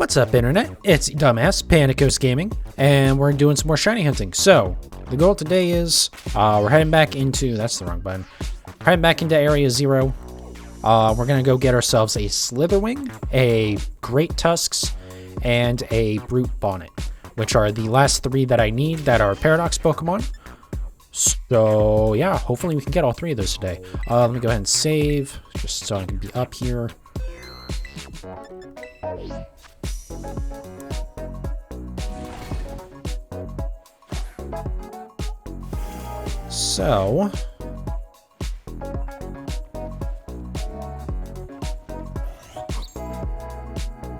What's up, Internet? It's Dumbass, Panicos Gaming, and we're doing some more shiny hunting. So, the goal today is, we're heading back into, that's the wrong button, we're heading back into Area 0. We're gonna go get ourselves a Slither Wing, a Great Tusks, and a Brute Bonnet, which are the last three that I need that are Paradox Pokemon. So, yeah, hopefully we can get all three of those today. Let me go ahead and save, just so I can be up here. So,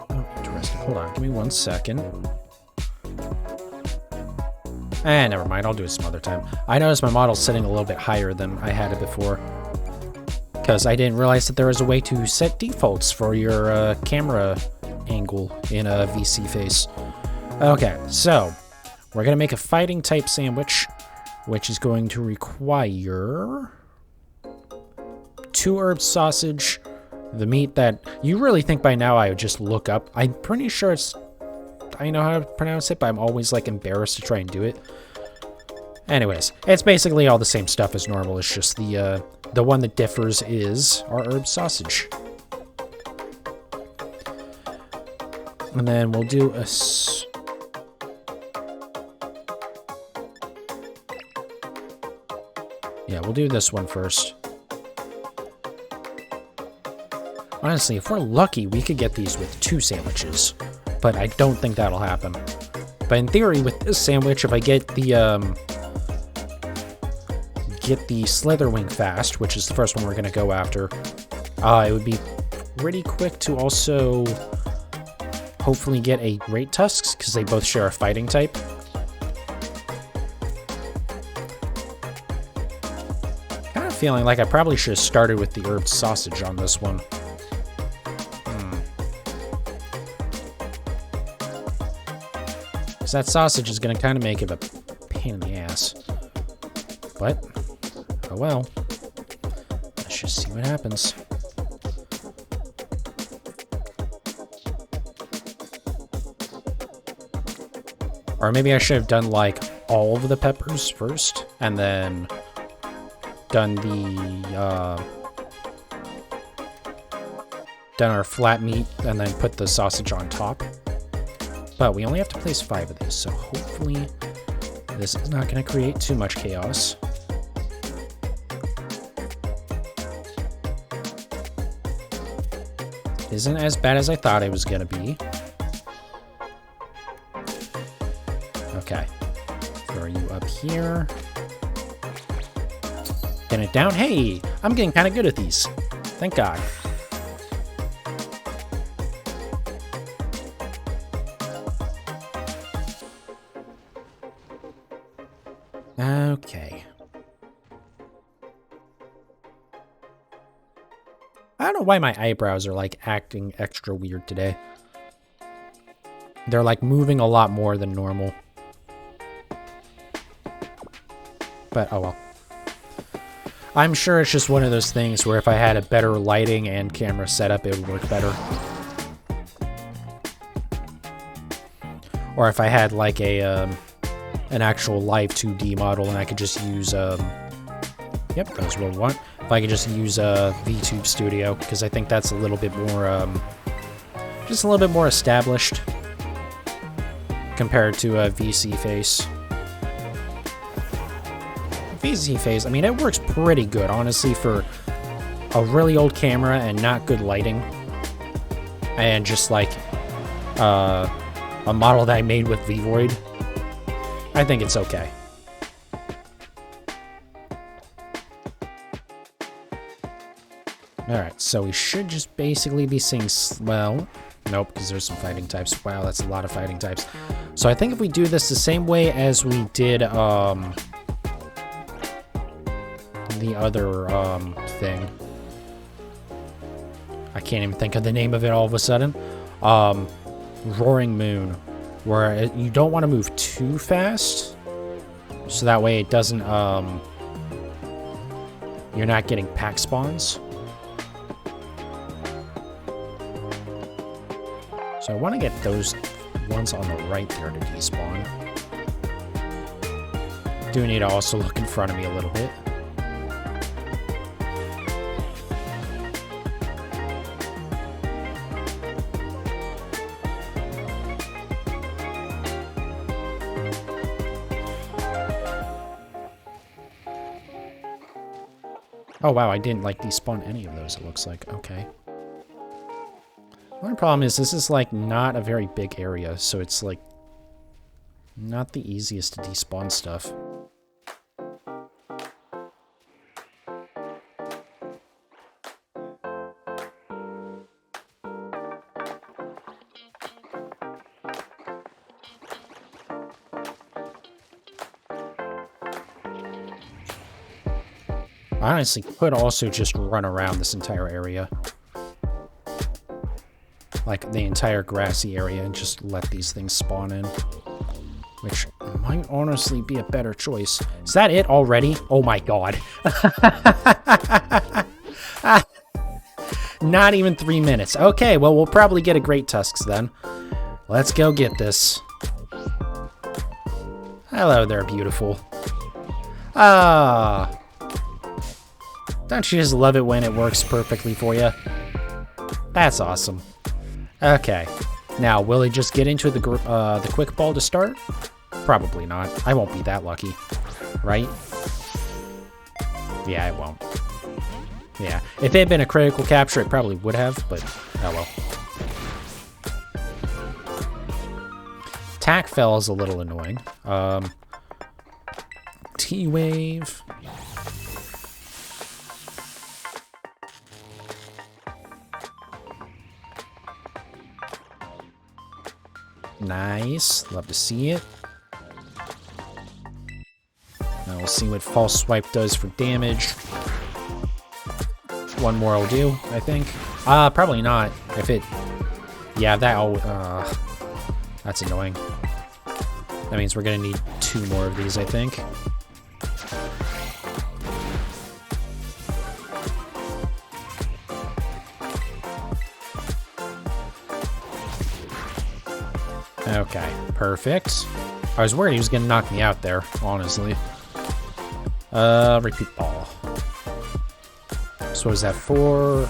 oh, interesting. Hold on, give me 1 second. Never mind, I'll do it some other time. I noticed my model's sitting a little bit higher than I had it before, because I didn't realize that there was a way to set defaults for your camera angle in a VC face. Okay, so we're gonna make a fighting type sandwich, which is going to require 2 herb sausage, the meat that you really think by now I would just look up. I'm pretty sure I know how to pronounce it, but I'm always like embarrassed to try and do it. Anyways, it's basically all the same stuff as normal. It's just the one that differs is our herb sausage. And then we'll do a yeah, we'll do this one first. Honestly, if we're lucky, we could get these with 2 sandwiches, but I don't think that'll happen. But in theory, with this sandwich, if I get the Slither Wing fast, which is the first one we're gonna go after, it would be pretty quick to also hopefully get a Great Tusks, because they both share a fighting type. Kind of feeling like I probably should have started with the herb sausage on this one. Because that sausage is going to kind of make it a pain in the ass. But, oh well. Let's just see what happens. Or maybe I should have done, like, all of the peppers first, and then done done our flat meat, and then put the sausage on top. But we only have to place 5 of these, so hopefully this is not going to create too much chaos. Isn't as bad as I thought it was going to be. Okay. Throw you up here. Get it down. Hey, I'm getting kind of good at these. Thank God. Okay. I don't know why my eyebrows are like acting extra weird today. They're like moving a lot more than normal. But oh well. I'm sure it's just one of those things where if I had a better lighting and camera setup, it would work better. Or if I had like a an actual live 2D model and I could just use yep, that's what we want. If I could just use VTube Studio, because I think that's a little bit more just a little bit more established compared to a VC face. VC face, I mean, it works pretty good, honestly, for a really old camera and not good lighting. And just like a model that I made with Void. I think it's okay. Alright, so we should just basically be seeing... Well, nope, because there's some fighting types. Wow, that's a lot of fighting types. So I think if we do this the same way as we did the other thing. I can't even think of the name of it all of a sudden. Roaring Moon, where you don't want to move too fast, so that way it doesn't, you're not getting pack spawns. So I want to get those ones on the right there to despawn. Do need to also look in front of me a little bit. Oh wow, I didn't like despawn any of those, it looks like. Okay. One problem is this is like not a very big area, so it's like not the easiest to despawn stuff. I honestly could also just run around this entire area. Like the entire grassy area and just let these things spawn in. Which might honestly be a better choice. Is that it already? Oh my god. Not even 3 minutes. Okay, well we'll probably get a great Tusks then. Let's go get this. Hello there, beautiful. Ah. Don't you just love it when it works perfectly for you? That's awesome. Okay. Now, will it just get into the quick ball to start? Probably not. I won't be that lucky. Right? Yeah, I won't. Yeah. If it had been a critical capture, it probably would have, but oh well. Tack fell is a little annoying. T-Wave. Nice. Love to see it. Now we'll see what False Swipe does for damage. One more will do, I think. Probably not. If it... Yeah, that's annoying. That means we're gonna need 2 more of these, I think. Okay, perfect. I was worried he was gonna knock me out there, honestly. Repeat ball. So what is that? 4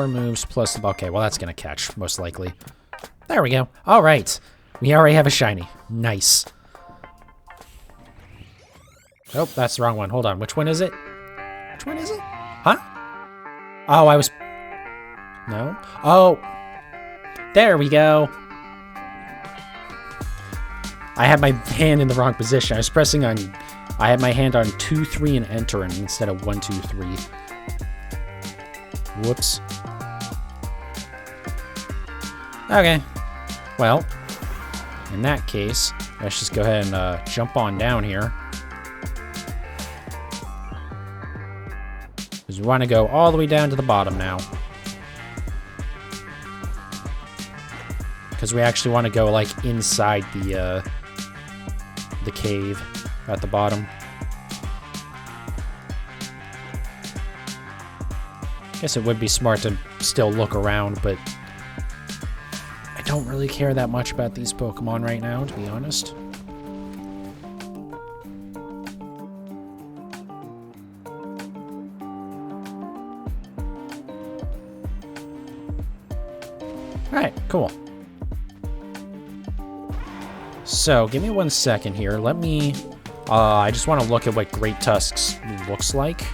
moves plus the ball. Okay, well that's gonna catch, most likely. There we go. Alright. We already have a shiny. Nice. Oh, that's the wrong one. Hold on. Which one is it? Which one is it? Huh? Oh, I was... No? Oh. There we go. I had my hand in the wrong position. I was pressing on... I had my hand on 2, 3, and enter instead of 1, 2, 3. Whoops. Okay. Well, in that case, let's just go ahead and jump on down here. Because we want to go all the way down to the bottom now. Because we actually want to go, like, inside the cave at the bottom. Guess it would be smart to still look around, but I don't really care that much about these Pokemon right now, to be honest. Alright, cool. So, give me 1 second here. Let me... I just want to look at what Great Tusks looks like.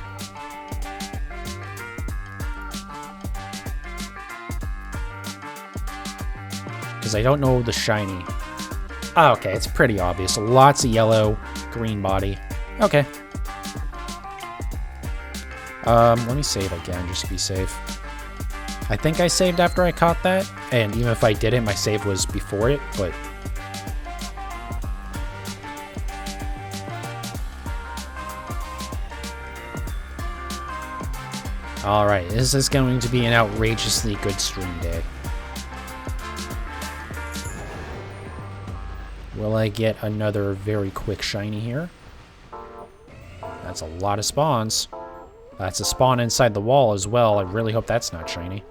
Because I don't know the shiny. Oh, okay, it's pretty obvious. Lots of yellow, green body. Okay. Let me save again, just to be safe. I think I saved after I caught that, and even if I didn't, my save was before it, but... Alright, this is going to be an outrageously good stream day. Will I get another very quick shiny here? That's a lot of spawns. That's a spawn inside the wall as well. I really hope that's not shiny.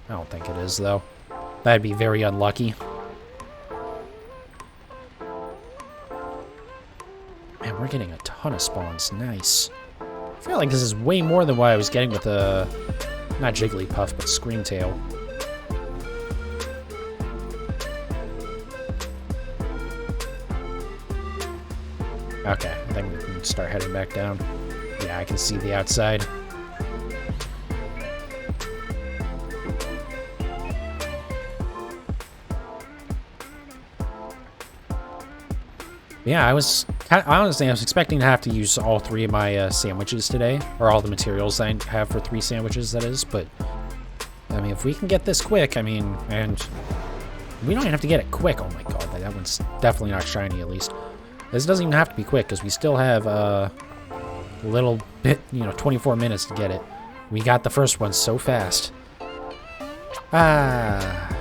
I don't think it is, though. That'd be very unlucky. Man, we're getting a ton of spawns. Nice. I feel like this is way more than what I was getting with the... not Jigglypuff, but Screamtail. Okay, I think we can start heading back down. Yeah, I can see the outside. Yeah, honestly, I was expecting to have to use all 3 of my sandwiches today, or all the materials I have for 3 sandwiches, that is, but, I mean, if we can get this quick, I mean, and we don't even have to get it quick. Oh my god, that one's definitely not shiny, at least. This doesn't even have to be quick, because we still have a little bit, 24 minutes to get it. We got the first one so fast. Ah,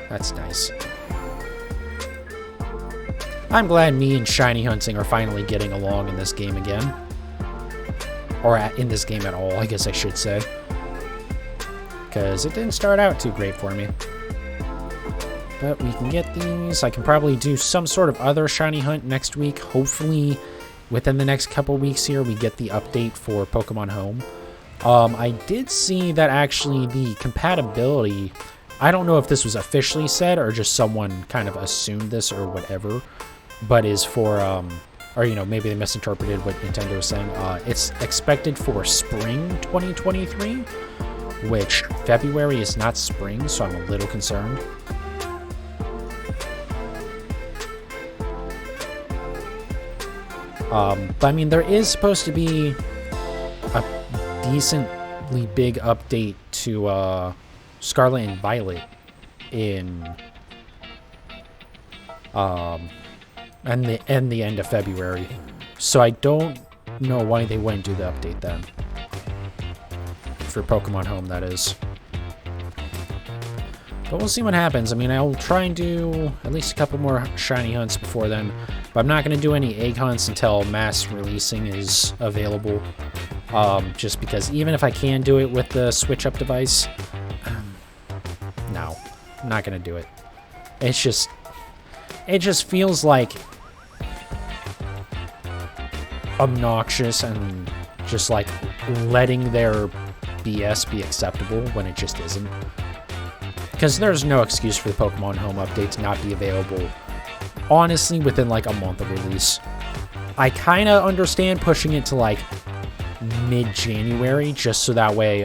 that's nice. I'm glad me and shiny hunting are finally getting along in this game again. Or in this game at all, I guess I should say. Because it didn't start out too great for me. But we can get these. I can probably do some sort of other shiny hunt next week. Hopefully, within the next couple weeks here, we get the update for Pokemon Home. I did see that actually the compatibility... I don't know if this was officially said or just someone kind of assumed this or whatever. But is for, or, maybe they misinterpreted what Nintendo was saying. It's expected for spring 2023, which February is not spring, so I'm a little concerned. But I mean, there is supposed to be a decently big update to Scarlet and Violet in and the end of February. So I don't know why they wouldn't do the update then. For Pokemon Home, that is. But we'll see what happens. I mean, I'll try and do at least a couple more shiny hunts before then. But I'm not going to do any egg hunts until mass releasing is available. Just because even if I can do it with the Switch Up device, no, I'm not going to do it. It just feels like obnoxious and just like letting their BS be acceptable when it just isn't. Because there's no excuse for the Pokemon Home update to not be available, honestly, within like a month of release. I kind of understand pushing it to like mid-January, just so that way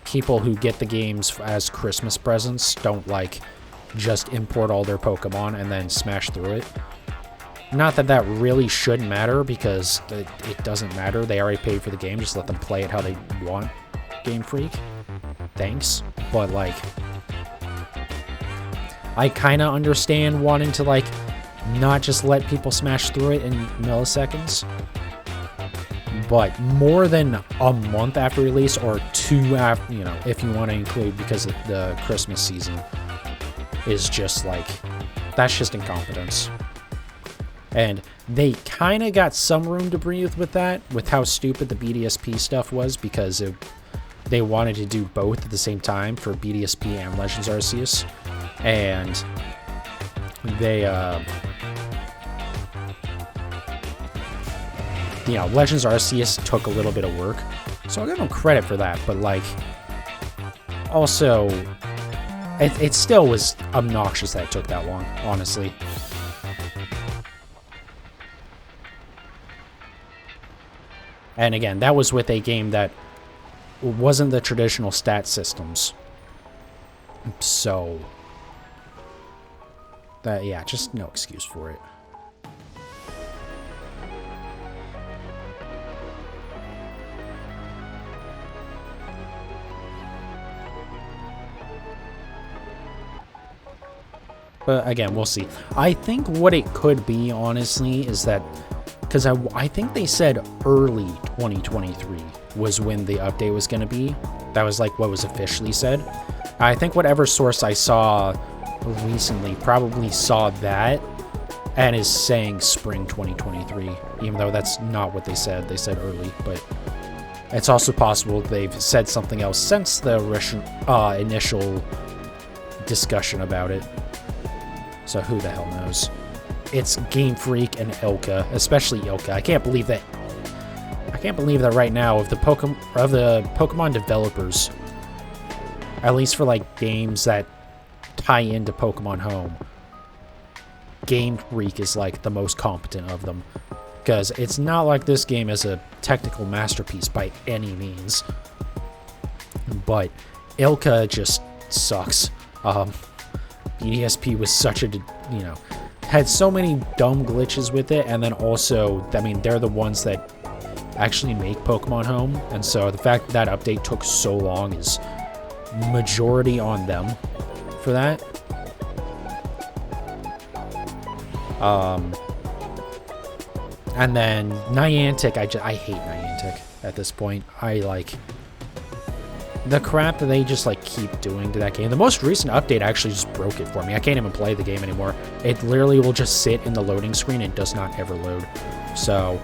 people who get the games as Christmas presents don't like just import all their Pokemon and then smash through it. Not that that really should matter, because it doesn't matter. They already paid for the game. Just let them play it how they want, Game Freak. Thanks. But, like, I kind of understand wanting to, like, not just let people smash through it in milliseconds. But more than a month after release, or 2 after, if you want to include because of the Christmas season, is just, like, that's just incompetence. And they kind of got some room to breathe with that, with how stupid the BDSP stuff was, because they wanted to do both at the same time for BDSP and Legends Arceus. And they, Legends Arceus took a little bit of work. So I'll give them credit for that, but, like, also, it still was obnoxious that it took that long, honestly. And again, that was with a game that wasn't the traditional stat systems. So, yeah, just no excuse for it. But again, we'll see. I think what it could be, honestly, is that, because I think they said early 2023 was when the update was going to be. That was like what was officially said. I think whatever source I saw recently probably saw that and is saying spring 2023, even though that's not what they said. They said early, but It's also possible they've said something else since the initial discussion about it. So who the hell knows? It's Game Freak and Ilka, especially Ilka. I can't believe that right now of the Pokemon developers, at least for like games that tie into Pokemon Home, Game Freak is like the most competent of them. Because it's not like this game is a technical masterpiece by any means. But Ilka just sucks. BDSP was such a, had so many dumb glitches with it. And then also, I mean, they're the ones that actually make Pokemon Home. And so the fact that update took so long is majority on them for that. And then Niantic, I hate Niantic at this point. I like the crap that they just like keep doing to that game. The most recent update actually just broke it for me. I can't even play the game anymore. It literally will just sit in the loading screen and does not ever load. So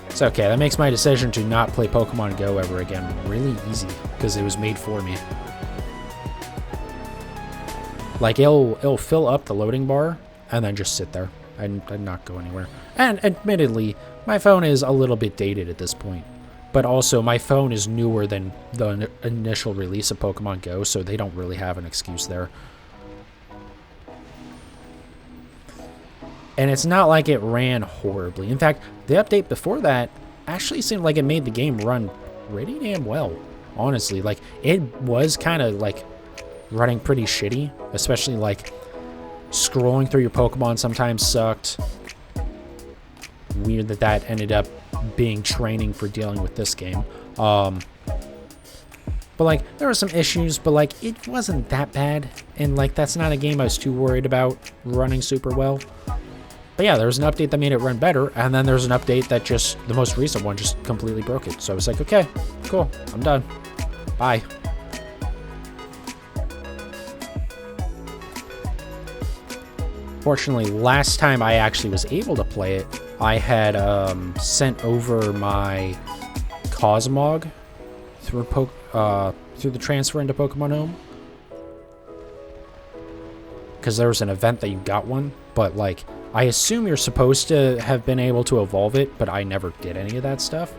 it's okay. That makes my decision to not play Pokemon Go ever again really easy because it was made for me. Like it'll fill up the loading bar and then just sit there and not go anywhere. And admittedly, my phone is a little bit dated at this point. But also, my phone is newer than the initial release of Pokemon Go, so they don't really have an excuse there. And it's not like it ran horribly. In fact, the update before that actually seemed like it made the game run pretty damn well. Honestly, like, it was kind of, like, running pretty shitty. Especially, like, scrolling through your Pokemon sometimes sucked. Weird that ended up being training for dealing with this game. But like there were some issues, but like it wasn't that bad, and like that's not a game I was too worried about running super well. But yeah, there was an update that made it run better, and then there's an update that just, the most recent one, just completely broke it. So I was like, okay, cool, I'm done. Bye. Fortunately, last time I actually was able to play it, I had sent over my Cosmog through the transfer into Pokemon Home. Because there was an event that you got one, but like, I assume you're supposed to have been able to evolve it, but I never did any of that stuff,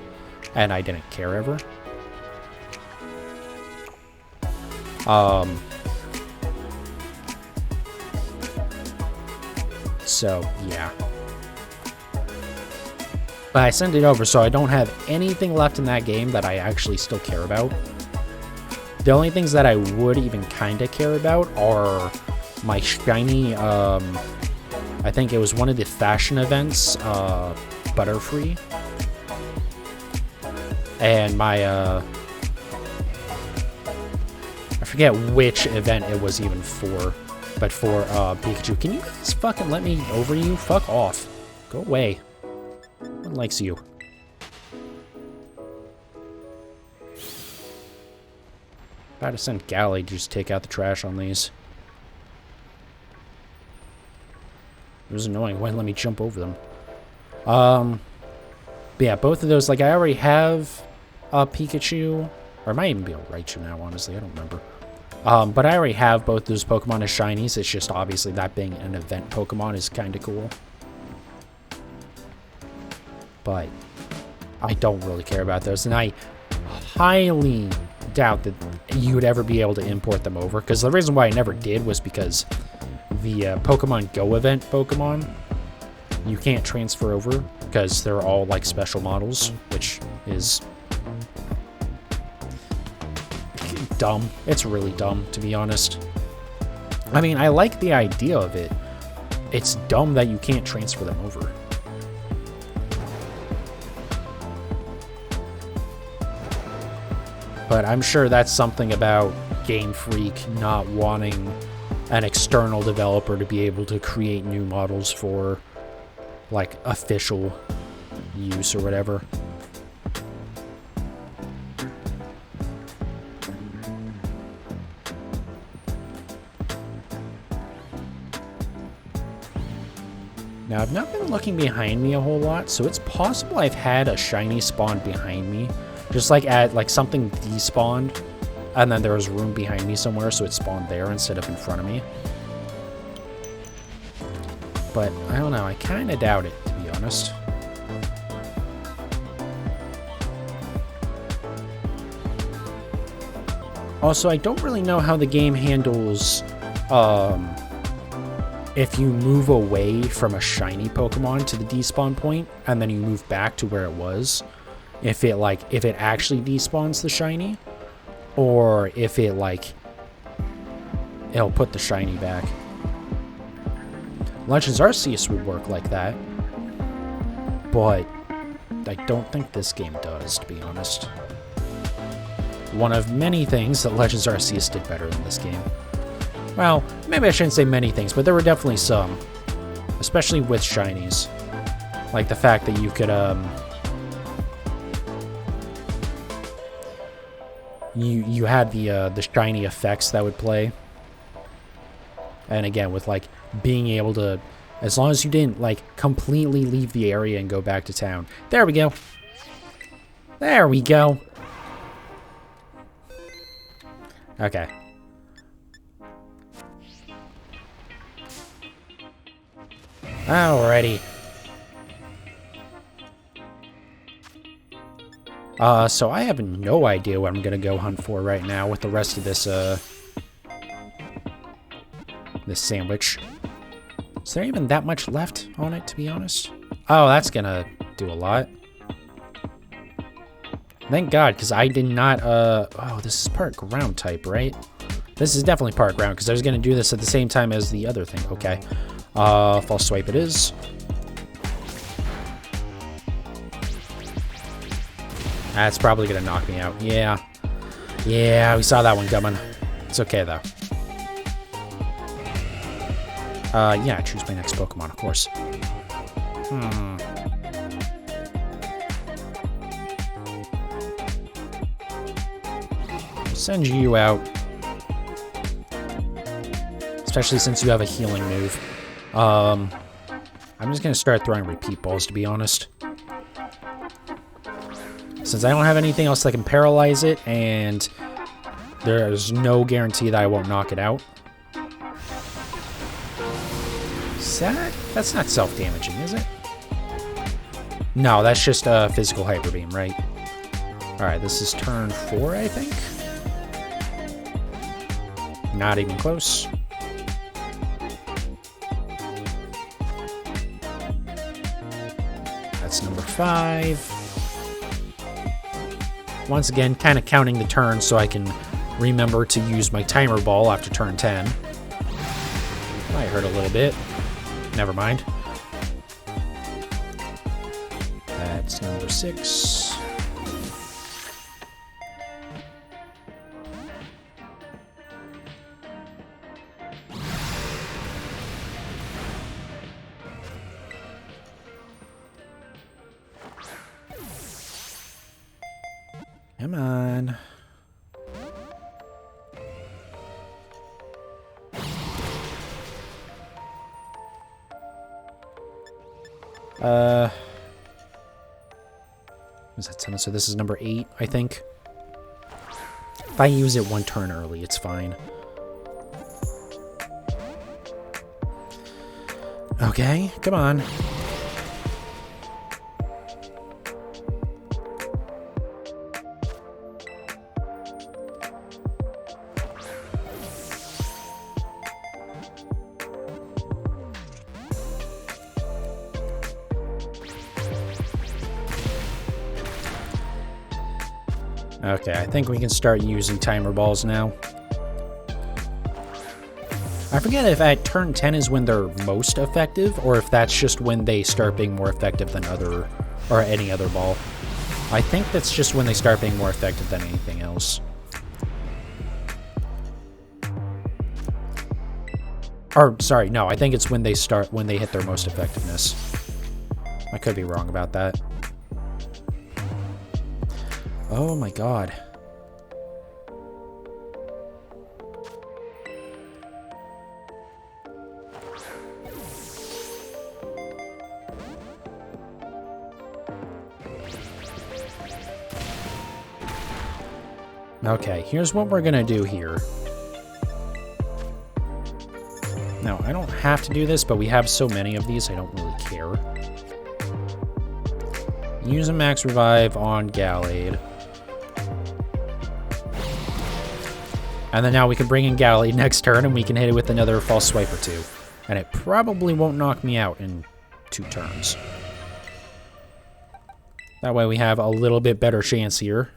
and I didn't care ever. So, yeah. But I sent it over, so I don't have anything left in that game that I actually still care about. The only things that I would even kind of care about are my shiny, I think it was one of the fashion events, Butterfree. And my, I forget which event it was even for, but for Pikachu. Can you guys fucking let me over you? Fuck off. Go away. No one likes you. About to send Galley to just take out the trash on these. It was annoying. Why didn't let me jump over them? But yeah, both of those, like, I already have a Pikachu. Or it might even be a Raichu now, honestly. I don't remember. But I already have both those Pokemon as shinies. It's just obviously that being an event Pokemon is kind of cool. But I don't really care about those. And I highly doubt that you would ever be able to import them over. Because the reason why I never did was because the Pokemon Go event Pokemon, you can't transfer over because they're all like special models, which is dumb. It's really dumb, to be honest. I mean, I like the idea of it. It's dumb that you can't transfer them over. But I'm sure that's something about Game Freak not wanting an external developer to be able to create new models for, like, official use or whatever. Now, I've not been looking behind me a whole lot, so it's possible I've had a shiny spawn behind me. Just like something despawned, and then there was room behind me somewhere, so it spawned there instead of in front of me. But, I don't know, I kind of doubt it, to be honest. Also, I don't really know how the game handles, if you move away from a shiny Pokemon to the despawn point, and then you move back to where it was. If it actually despawns the shiny, or if it, it'll put the shiny back. Legends Arceus would work like that, but I don't think this game does, to be honest. One of many things that Legends Arceus did better than this game. Well, maybe I shouldn't say many things, but there were definitely some. Especially with shinies. Like the fact that you could, You had the shiny effects that would play. And again, with, being able to... As long as you didn't, completely leave the area and go back to town. There we go. There we go. Okay. Alrighty. So I have no idea what I'm gonna go hunt for right now with the rest of this, this sandwich. Is there even that much left on it, to be honest? Oh, that's gonna do a lot. Thank God, because I did not, oh, this is part ground type, right? This is definitely part ground, because I was gonna do this at the same time as the other thing. Okay. False swipe it is. That's probably gonna knock me out. Yeah. Yeah, we saw that one coming. It's okay, though. Yeah, choose my next Pokemon, of course. Send you out. Especially since you have a healing move. I'm just gonna start throwing repeat balls, to be honest. Since I don't have anything else that can paralyze it, and there's no guarantee that I won't knock it out. Is that? That's not self-damaging, is it? No, that's just a physical Hyper Beam, right? Alright, this is turn 4, I think? Not even close. That's number 5. Once again, kind of counting the turns so I can remember to use my timer ball after turn 10. Might hurt a little bit. Never mind. That's number 6. Come on. Was that 7? So this is number 8, I think. If I use it one turn early, it's fine. Okay, come on. Okay, I think we can start using timer balls now. I forget if at turn 10 is when they're most effective, or if that's just when they start being more effective than any other ball. I think that's just when they start being more effective than anything else. Or, sorry, no, I think it's when they hit their most effectiveness. I could be wrong about that. Oh my god. Okay, here's what we're gonna do here. Now, I don't have to do this, but we have so many of these, I don't really care. Use a max revive on Gallade. And then now we can bring in Gallade next turn, and we can hit it with another false swipe or two. And it probably won't knock me out in 2 turns. That way we have a little bit better chance here.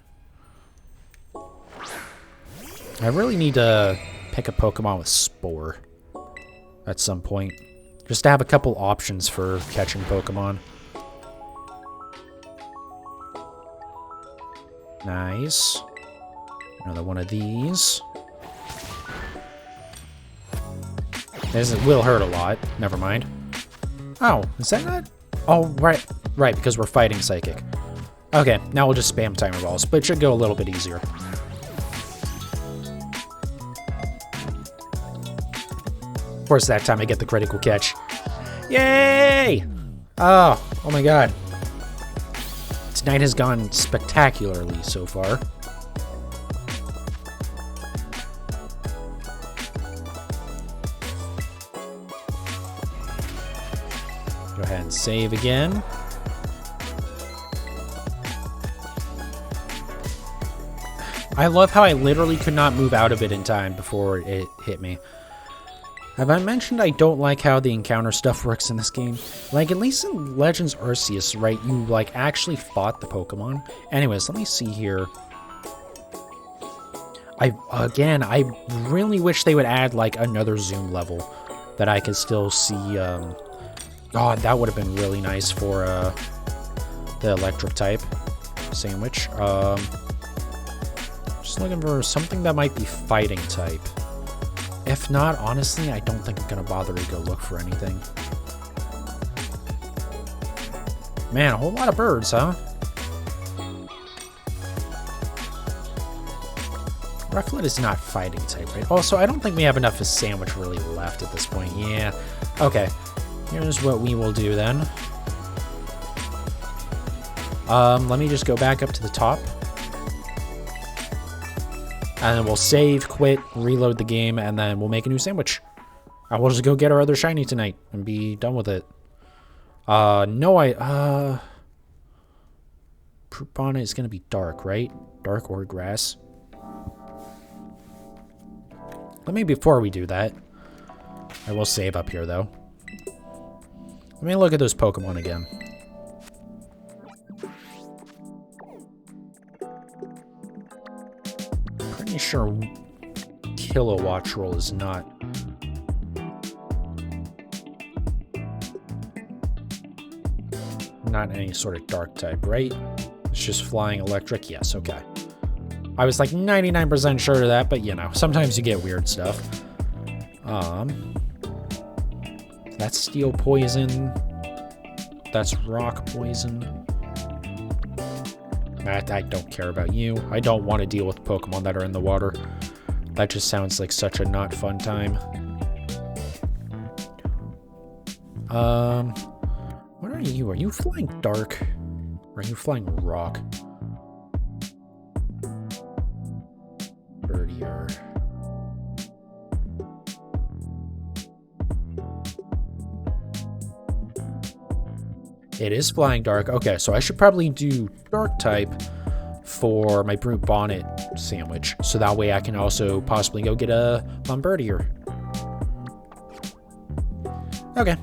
I really need to pick a Pokemon with Spore at some point. Just to have a couple options for catching Pokemon. Nice. Another one of these. This will hurt a lot. Never mind. Oh, is that not? Oh, right. Right, because we're fighting Psychic. Okay, now we'll just spam Timer Balls, but it should go a little bit easier. Of course, that time I get the critical catch. Yay! Oh my god. Tonight has gone spectacularly so far. Go ahead and save again. I love how I literally could not move out of it in time before it hit me. Have I mentioned I don't like how the encounter stuff works in this game? Like, at least in Legends Arceus, right, you, like, actually fought the Pokemon. Anyways, let me see here. I really wish they would add, like, another zoom level that I could still see, God, that would have been really nice for, the electric type sandwich. Just looking for something that might be fighting type. If not, honestly, I don't think I'm gonna bother to go look for anything. Man, a whole lot of birds, huh? Rufflet is not fighting type, right? Also, I don't think we have enough of Sandwich really left at this point. Yeah. Okay. Here's what we will do then. Let me just go back up to the top. And then we'll save, quit, reload the game, and then we'll make a new sandwich. And we'll just go get our other shiny tonight and be done with it. No, Brute Bonnet is going to be dark, right? Dark or grass. Let me, before we do that, I will save up here, though. Let me look at those Pokemon again. Pretty sure Kilowatt Roll is not. Not any sort of dark type, right? It's just flying electric. Yes, okay. I was like 99% sure of that, but you know, sometimes you get weird stuff. That's steel poison. That's rock poison. I don't care about you. I don't want to deal with Pokemon that are in the water. That just sounds like such a not fun time. What are you? Are you flying dark? Or are you flying rock? Birdier. It is flying dark. Okay, so I should probably do dark type for my Brute Bonnet sandwich. So that way I can also possibly go get a Bombardier. Okay.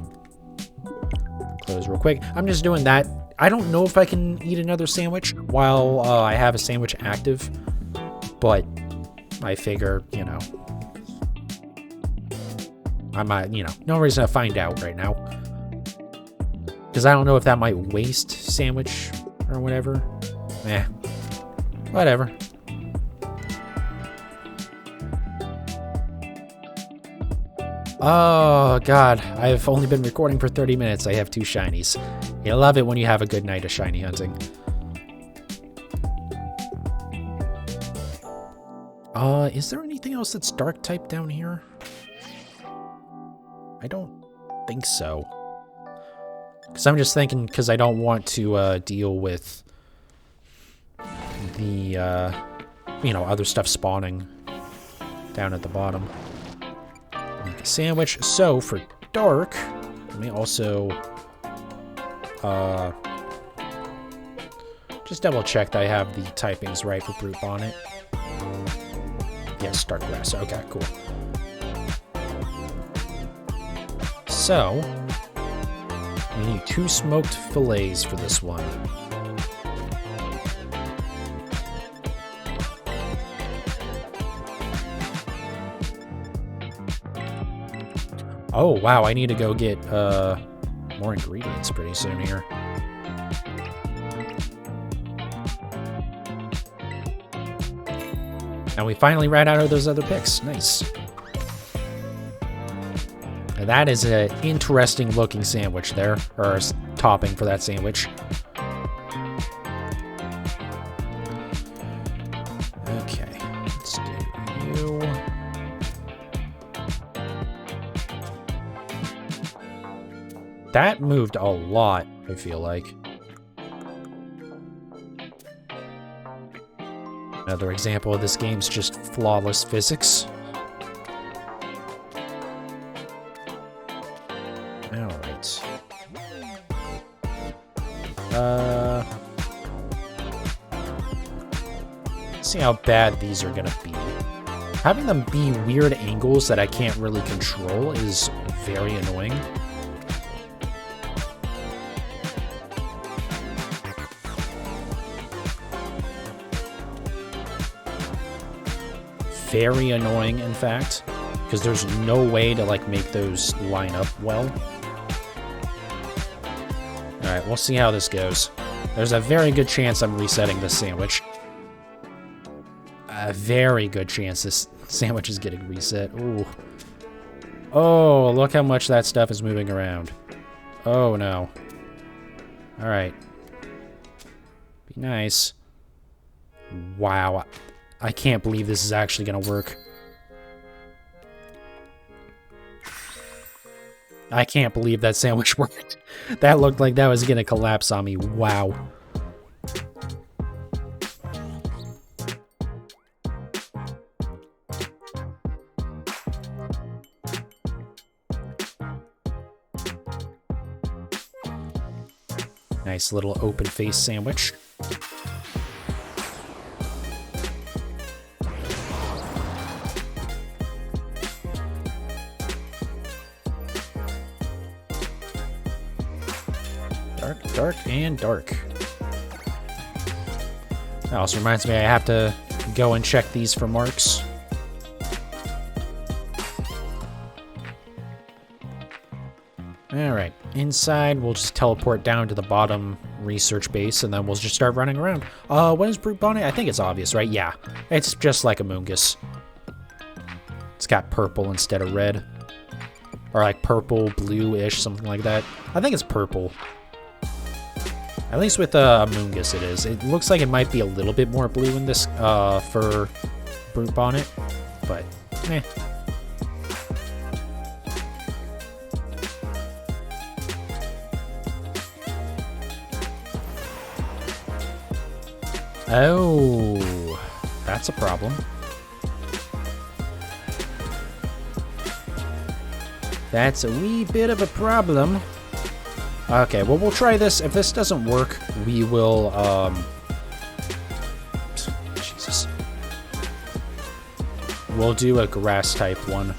Close real quick. I'm just doing that. I don't know if I can eat another sandwich while I have a sandwich active. But I figure, you know, I might, you know, no reason to find out right now. Because I don't know if that might waste sandwich or whatever. Eh. Whatever. Oh, God. I've only been recording for 30 minutes. I have 2 shinies. You love it when you have a good night of shiny hunting. Is there anything else that's dark type down here? I don't think so. Because I'm just thinking, because I don't want to deal with the you know, other stuff spawning down at the bottom. Make a sandwich. So for dark, let me also just double check that I have the typings right for Brute Bonnet. Yes, dark grass. Okay, cool. So we need 2 smoked fillets for this one. Oh, wow, I need to go get more ingredients pretty soon here. And we finally ran out of those other picks. Nice. And that is an interesting looking sandwich there, or topping for that sandwich. Okay, let's do you. That moved a lot, I feel like. Another example of this game's just flawless physics. Alright. Let's see how bad these are gonna be. Having them be weird angles that I can't really control is very annoying. Very annoying, in fact, because there's no way to, like, make those line up well. Alright, we'll see how this goes. There's a very good chance I'm resetting this sandwich. A very good chance this sandwich is getting reset. Ooh. Oh, look how much that stuff is moving around. Oh, no. Alright. Be nice. Wow. I can't believe this is actually gonna work. I can't believe that sandwich worked. That looked like that was gonna collapse on me. Wow. Nice little open face sandwich. Dark and dark. That also reminds me I have to go and check these for marks. Alright, inside we'll just teleport down to the bottom research base and then we'll just start running around. What is Brute Bonnet? I think it's obvious, right? Yeah, it's just like Among Us. It's got purple instead of red. Or like purple, blue-ish, something like that. I think it's purple. At least with Among Us it is. It looks like it might be a little bit more blue in this for Brute Bonnet, but eh. Oh, that's a problem. That's a wee bit of a problem. Okay, well, we'll try this. If this doesn't work, we will, Jesus. We'll do a grass type one.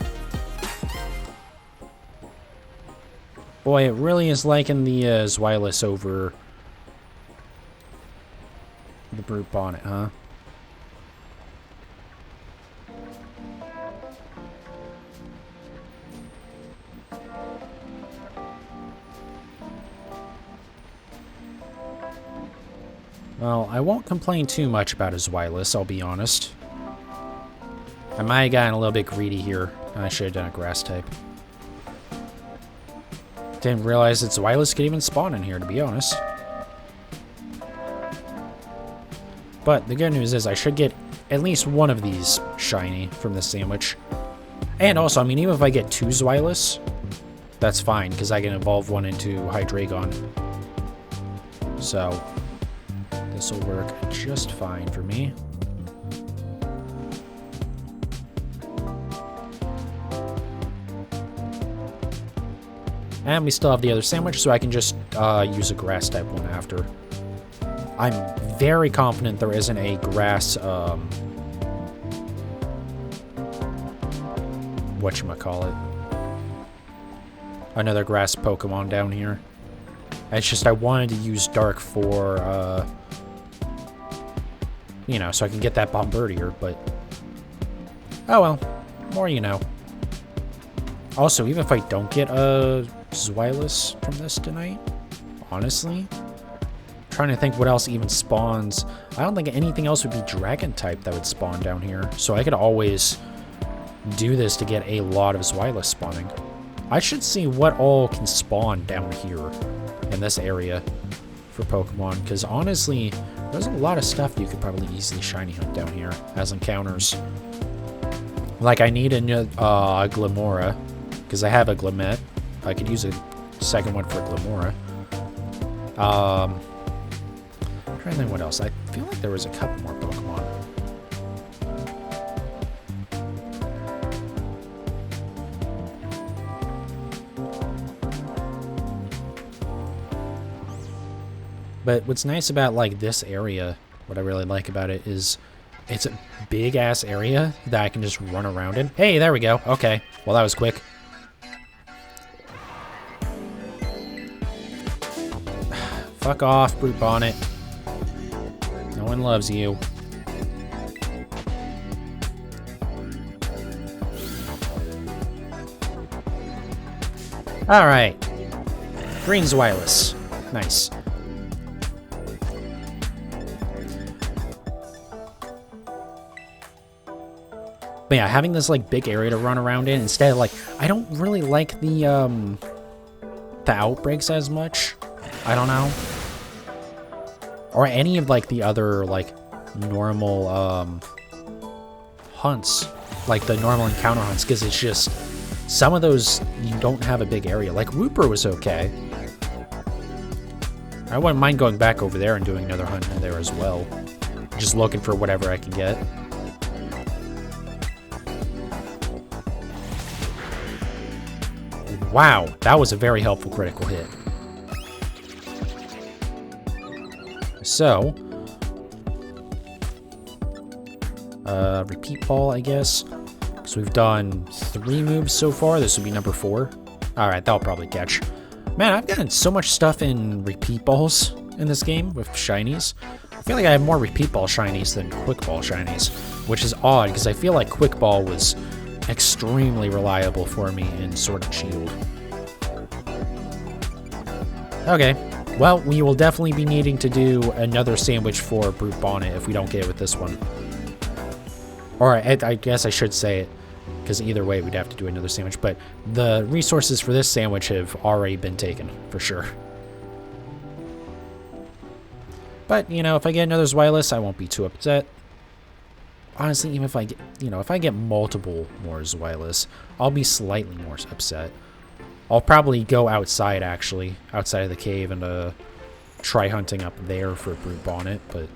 Boy, it really is liking the Zwilus over the Brute Bonnet, huh? Well, I won't complain too much about his Zwilus, I'll be honest. I might have gotten a little bit greedy here. I should have done a grass type. Didn't realize that Zwilus could even spawn in here, to be honest. But the good news is I should get at least one of these shiny from this sandwich. And also, I mean, even if I get 2 Zwilus, that's fine, because I can evolve one into Hydreigon. So this will work just fine for me. And we still have the other sandwich, so I can just use a grass type one after. I'm very confident there isn't a grass, whatchamacallit. Another grass Pokemon down here. It's just I wanted to use Dark for, you know, so I can get that Bombardier, but... Oh well, more you know. Also, even if I don't get a Zweilous from this tonight, honestly, I'm trying to think what else even spawns. I don't think anything else would be Dragon type that would spawn down here, so I could always do this to get a lot of Zweilous spawning. I should see what all can spawn down here in this area for Pokemon, because honestly, there's a lot of stuff you could probably easily shiny hunt down here as encounters. Like, I need a Glimora, because I have a Glimet. I could use a second one for Glimora. I'm trying to think what else. I feel like there was a couple more Pokemon. But what's nice about, like, this area, what I really like about it is it's a big-ass area that I can just run around in. Hey, there we go. Okay. Well, that was quick. Fuck off, Brute Bonnet. No one loves you. Alright. Green Zweilous. Nice. But yeah, having this, like, big area to run around in instead of, like, I don't really like the outbreaks as much. I don't know. Or any of, like, the other, like, normal, hunts. Like, the normal encounter hunts, because it's just, some of those, you don't have a big area. Like, Rooper was okay. I wouldn't mind going back over there and doing another hunt there as well. Just looking for whatever I can get. Wow, that was a very helpful critical hit. So, repeat ball, I guess. So we've done 3 moves so far. This will be number 4. Alright, that'll probably catch. Man, I've gotten so much stuff in repeat balls in this game with shinies. I feel like I have more repeat ball shinies than quick ball shinies, which is odd because I feel like quick ball was extremely reliable for me in Sword and Shield. Okay, well, we will definitely be needing to do another sandwich for Brute Bonnet if we don't get it with this one. Or I guess I should say it, because either way we'd have to do another sandwich, but the resources for this sandwich have already been taken, for sure. But, you know, if I get another Zweilous, I won't be too upset. Honestly, even if I get, you know, if I get multiple more Zweilous, I'll be slightly more upset. I'll probably go outside, actually, outside of the cave and try hunting up there for Brute Bonnet, but...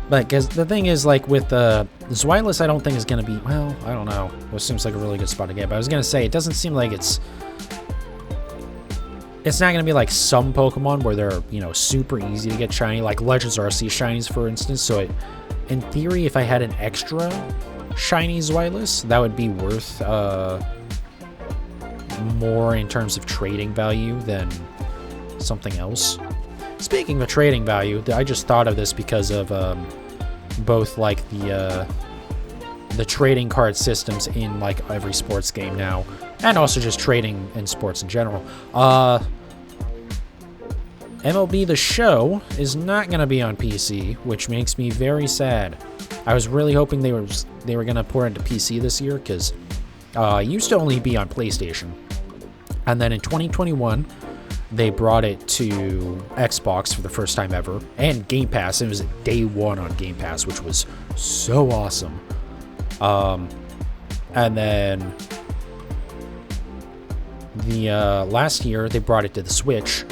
But, because the thing is, like, with the Zweilous, I don't think is going to be, well, I don't know. It seems like a really good spot to get, but I was going to say, it doesn't seem like it's not going to be like some Pokemon where they're, you know, super easy to get shiny, like Legends RC shinies, for instance. So, in theory, if I had an extra shiny Zweilous, that would be worth more in terms of trading value than something else. Speaking of trading value, I just thought of this because of both like the trading card systems in like every sports game now, and also just trading in sports in general. MLB The Show is not going to be on PC, which makes me very sad. I was really hoping they were going to port it to PC this year, because it used to only be on PlayStation. And then in 2021, they brought it to Xbox for the first time ever, and Game Pass. It was day 1 on Game Pass, which was so awesome. And then the last year, they brought it to the Switch.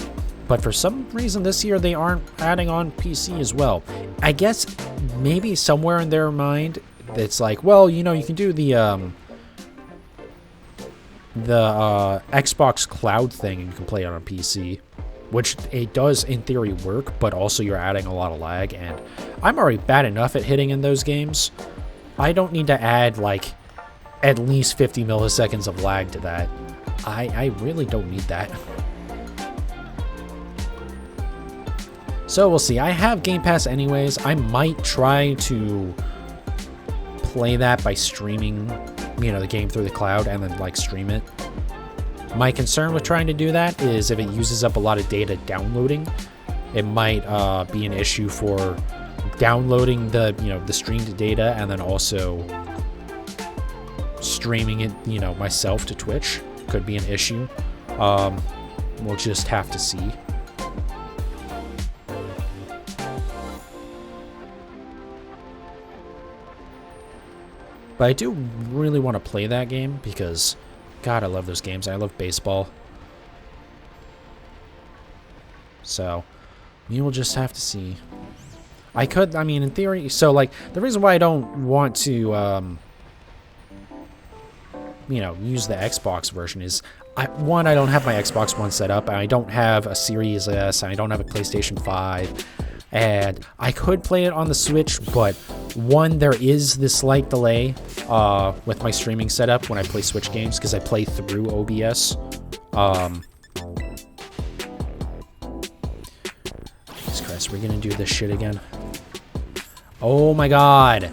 But for some reason this year they aren't adding on PC as well. I guess maybe somewhere in their mind it's like, well, you know, you can do the Xbox Cloud thing and you can play it on a PC, which it does in theory work, but also you're adding a lot of lag, and I'm already bad enough at hitting in those games. I don't need to add like at least 50 milliseconds of lag to that. I really don't need that. So we'll see. I have Game Pass anyways. I might try to play that by streaming, you know, the game through the cloud and then like stream it. My concern with trying to do that is if it uses up a lot of data downloading, it might be an issue for downloading the, you know, the streamed data and then also streaming it, you know, myself to Twitch. Could be an issue. We'll just have to see. But I do really want to play that game because, God, I love those games. I love baseball. So, we will just have to see. I could, I mean, in theory, so, like, the reason why I don't want to, you know, use the Xbox version is, one, I don't have my Xbox One set up, and I don't have a Series S, and I don't have a PlayStation 5, and I could play it on the Switch, but one, there is this slight delay with my streaming setup when I play Switch games, because I play through OBS. Jesus Christ, we're gonna do this shit again. Oh my God.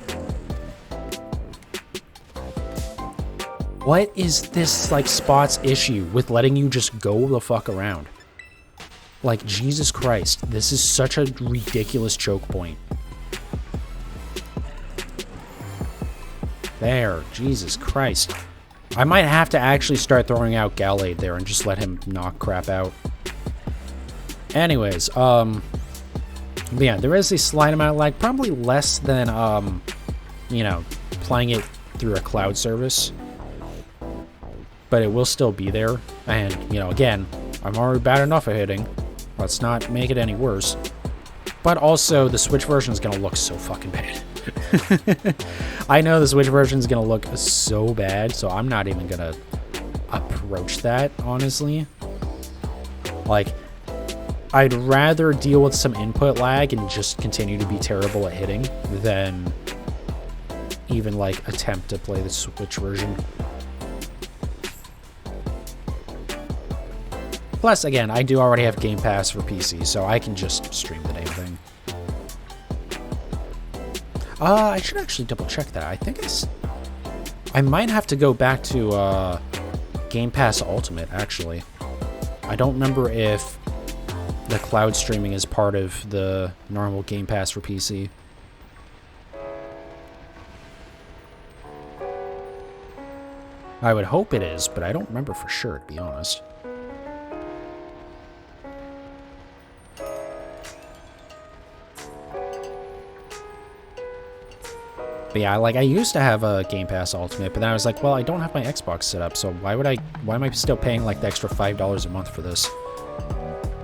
What is this, like, Spot's issue with letting you just go the fuck around? Like, Jesus Christ, this is such a ridiculous choke point. There, Jesus Christ. I might have to actually start throwing out Gallade there and just let him knock crap out. Anyways, but yeah, there is a slight amount of lag, probably less than, you know, playing it through a cloud service. But it will still be there, and, you know, again, I'm already bad enough at hitting. Let's not make it any worse. But also, the Switch version is going to look so fucking bad. I know the Switch version is going to look so bad, so I'm not even going to approach that, honestly. Like, I'd rather deal with some input lag and just continue to be terrible at hitting than even, like, attempt to play the Switch version. Plus, again, I do already have Game Pass for PC, so I can just stream the damn thing. I should actually double check that. I think I might have to go back to Game Pass Ultimate, actually. I don't remember if the cloud streaming is part of the normal Game Pass for PC. I would hope it is, but I don't remember for sure, to be honest. But yeah, like, I used to have a Game Pass Ultimate, but then I was like, well, I don't have my Xbox set up, so why am I still paying, like, the extra $5 a month for this?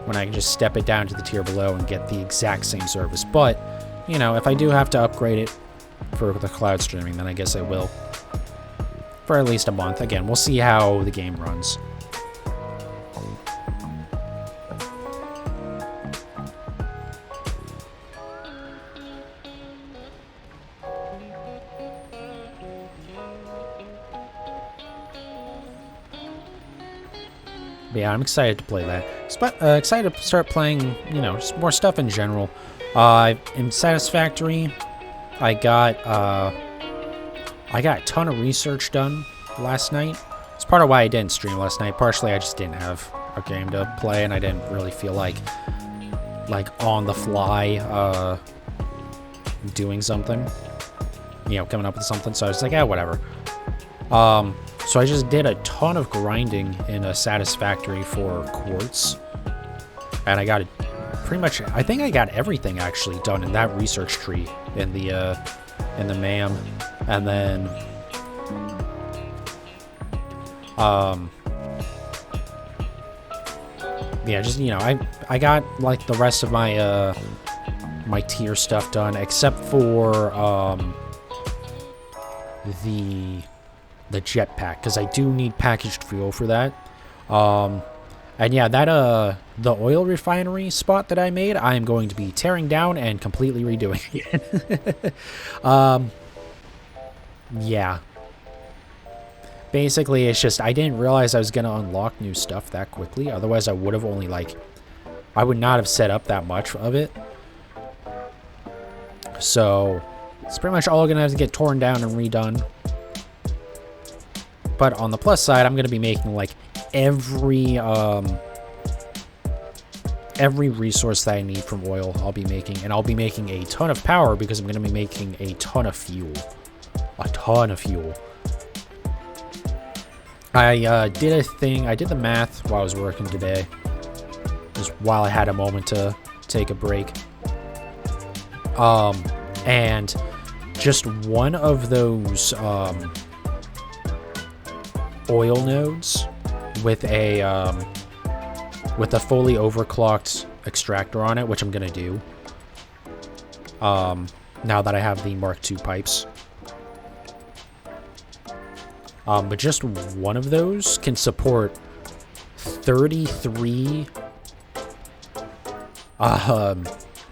When I can just step it down to the tier below and get the exact same service. But, you know, if I do have to upgrade it for the cloud streaming, then I guess I will. For at least a month. Again, we'll see how the game runs. But yeah, I'm excited to play that. Excited to start playing, you know, just more stuff in general. In Satisfactory, I got a ton of research done last night. It's part of why I didn't stream last night. Partially, I just didn't have a game to play, and I didn't really feel like on the fly doing something. You know, coming up with something. So I was like, yeah, whatever. So I just did a ton of grinding in a Satisfactory for quartz, and I got it pretty much. I think I got everything actually done in that research tree in the MAM, and then yeah, just, you know, I got, like, the rest of my, my tier stuff done, except for, the jetpack, because I do need packaged fuel for that. And yeah, that, the oil refinery spot that I made, I am going to be tearing down and completely redoing again. Yeah. Basically, it's just, I didn't realize I was going to unlock new stuff that quickly. Otherwise, I would have only, like, I would not have set up that much of it. So, it's pretty much all going to have to get torn down and redone. But on the plus side, I'm going to be making, like, every resource that I need from oil, I'll be making. And I'll be making a ton of power because I'm going to be making a ton of fuel. A ton of fuel. I did a thing. I did the math while I was working today. Just while I had a moment to take a break. And just one of those oil nodes with a fully overclocked extractor on it, which I'm gonna do. Now that I have the Mark II pipes. But just one of those can support 33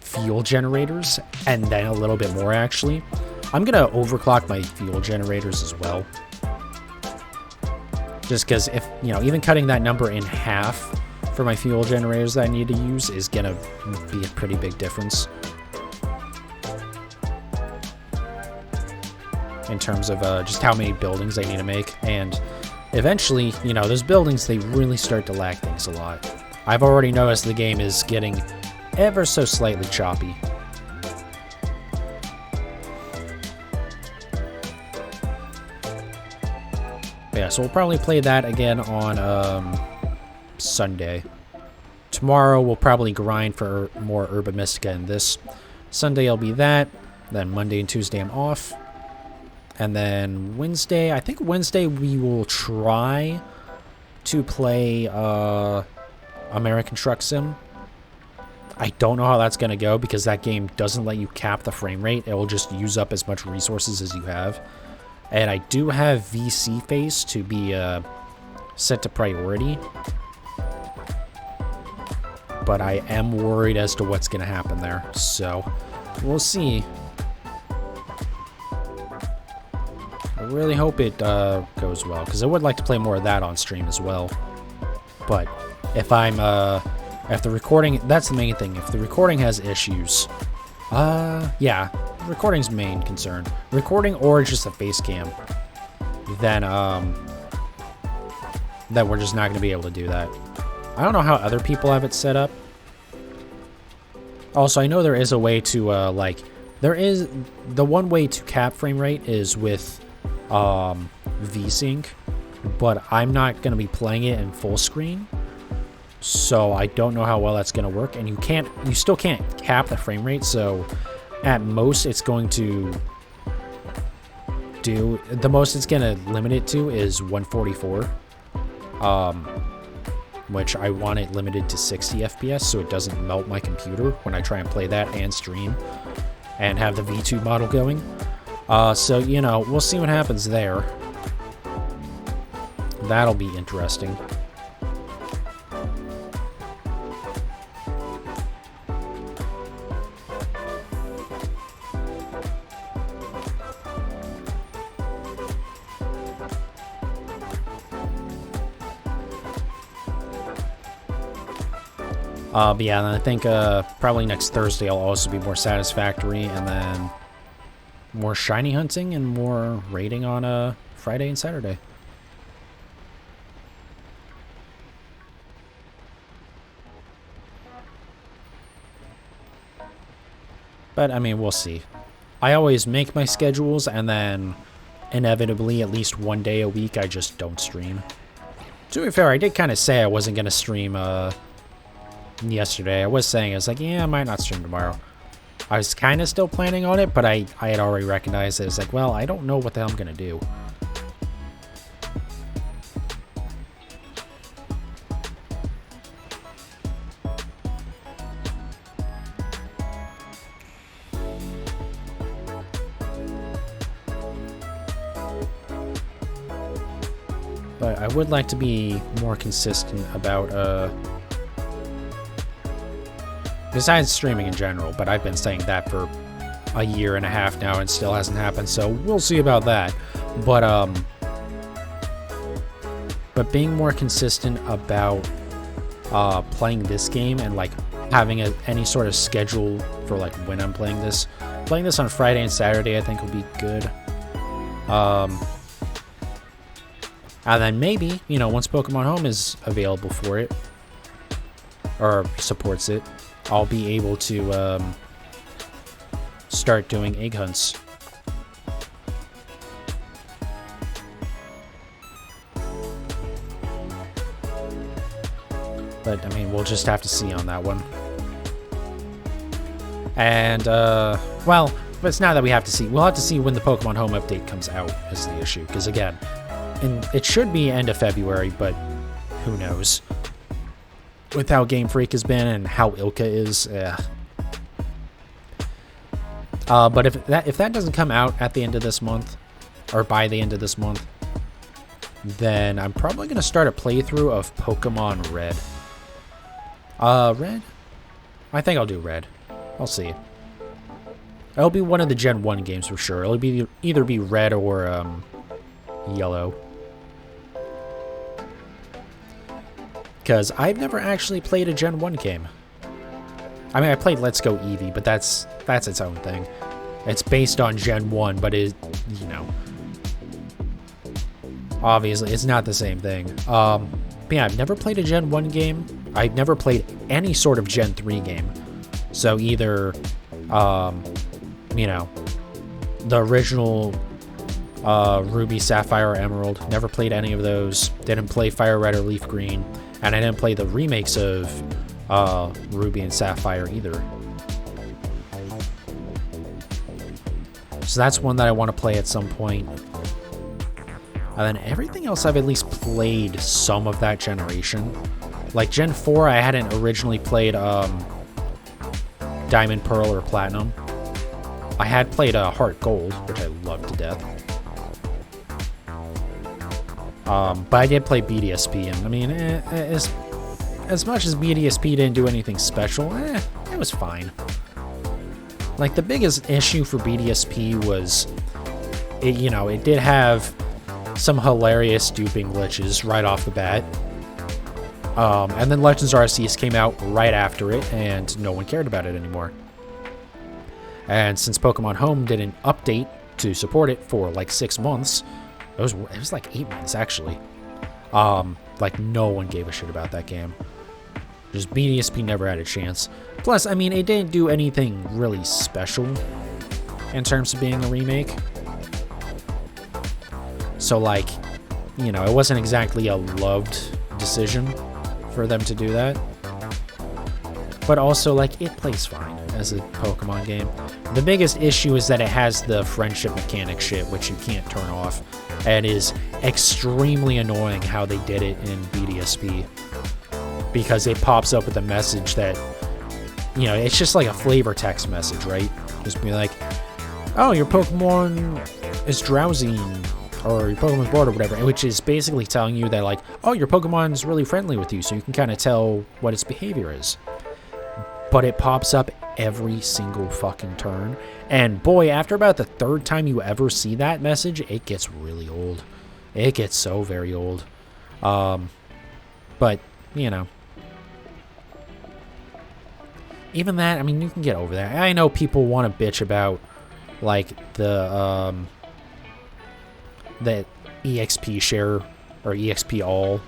fuel generators, and then a little bit more, actually. I'm gonna overclock my fuel generators as well. Just because if, you know, even cutting that number in half for my fuel generators that I need to use is gonna be a pretty big difference. In terms of just how many buildings I need to make. And eventually, you know, those buildings, they really start to lag things a lot. I've already noticed the game is getting ever so slightly choppy. But yeah, so we'll probably play that again on Sunday. Tomorrow we'll probably grind for more Urba Mystica, and this Sunday will be that. Then Monday and Tuesday I'm off. And then Wednesday, I think Wednesday we will try to play American Truck Sim. I don't know how that's going to go because that game doesn't let you cap the frame rate. It will just use up as much resources as you have. And I do have VC phase to be set to priority. But I am worried as to what's going to happen there. So, we'll see. I really hope it goes well, because I would like to play more of that on stream as well. But if I'm, if the recording, that's the main thing. If the recording has issues, yeah, recording's main concern. Recording or just a face cam, then we're just not going to be able to do that. I don't know how other people have it set up. Also, I know there is a way to, like, there is, the one way to cap frame rate is with VSync, but I'm not going to be playing it in full screen, so I don't know how well that's going to work. And you still can't cap the frame rate, so at most it's going to do, the most it's going to limit it to is 144, which I want it limited to 60 FPS so it doesn't melt my computer when I try and play that and stream and have the V2 model going. So, you know, we'll see what happens there. That'll be interesting. But yeah, and I think probably next Thursday I'll also be more satisfactory, and then more shiny hunting and more raiding on Friday and Saturday. But I mean, we'll see. I always make my schedules, and then inevitably at least one day a week I just don't stream. To be fair, I did kind of say I wasn't going to stream yesterday. I was saying, I was like, yeah, I might not stream tomorrow. I was kind of still planning on it, but I had already recognized it. It's like, well, I don't know what the hell I'm going to do. But I would like to be more consistent about, besides streaming in general, but I've been saying that for a year and a half now and still hasn't happened, so we'll see about that. But being more consistent about playing this game and like having any sort of schedule for like when I'm playing this. Playing this on Friday and Saturday I think will be good. And then maybe, you know, once Pokemon Home is available for it, or supports it, I'll be able to start doing egg hunts. But, I mean, we'll just have to see on that one. And, well, but it's not that we have to see. We'll have to see when the Pokemon Home update comes out is the issue. Because, again, and it should be end of February, but who knows? With how Game Freak has been and how Ilka is, but if that doesn't come out at the end of this month, or by the end of this month, then I'm probably going to start a playthrough of Pokemon Red. Red? I think I'll do Red. I'll see. It'll be one of the Gen 1 games for sure. It'll be either be Red or Yellow. Because I've never actually played a Gen 1 game. I mean, I played Let's Go Eevee, but that's its own thing. It's based on Gen 1, but it, you know, obviously it's not the same thing. But yeah, I've never played a Gen 1 game. I've never played any sort of Gen 3 game. So either, you know, the original Ruby, Sapphire, or Emerald. Never played any of those. Didn't play Fire Red or Leaf Green. And I didn't play the remakes of Ruby and Sapphire either. So that's one that I want to play at some point. And then everything else I've at least played some of that generation. Like Gen 4, I hadn't originally played Diamond, Pearl, or Platinum. I had played Heart Gold, which I loved to death. But I did play BDSP, and I mean, as much as BDSP didn't do anything special, it was fine. Like, the biggest issue for BDSP was, it did have some hilarious duping glitches right off the bat. And then Legends Arceus came out right after it, and no one cared about it anymore. And since Pokemon Home didn't update to support it for like 6 months, it was like 8 months actually. Like no one gave a shit about that game. Just BDSP never had a chance. Plus, I mean, it didn't do anything really special in terms of being a remake. So like, it wasn't exactly a loved decision for them to do that. But also, like, it plays fine as a Pokemon game. The biggest issue is that it has the friendship mechanic shit, which you can't turn off. And is extremely annoying how they did it in BDSP. Because it pops up with a message that, it's just like a flavor text message, right? Just be like, oh, your Pokemon is drowsy, or your Pokemon's bored, or whatever. Which is basically telling you that, like, oh, your Pokemon's really friendly with you, so you can kind of tell what its behavior is. But it pops up every single fucking turn. And boy, after about the third time you ever see that message, it gets really old. It gets so very old. But, even that, I mean, you can get over that. I know people want to bitch about, like, the EXP share, or EXP all,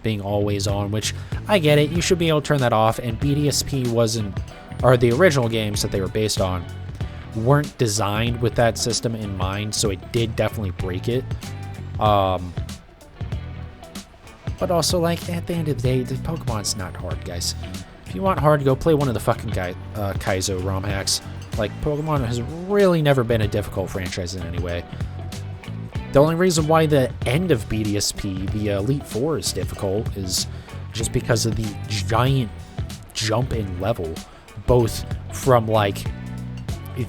being always on, which I get it. You should be able to turn that off, and BDSP wasn't, or the original games that they were based on weren't designed with that system in mind, so it did definitely break it. But also, like, at the end of the day, the Pokemon's not hard, guys. If you want hard, go play one of the fucking Kaizo ROM hacks. Like, Pokemon has really never been a difficult franchise in any way. The only reason why the end of BDSP, the Elite Four, is difficult is just because of the giant jump in level, both from, like,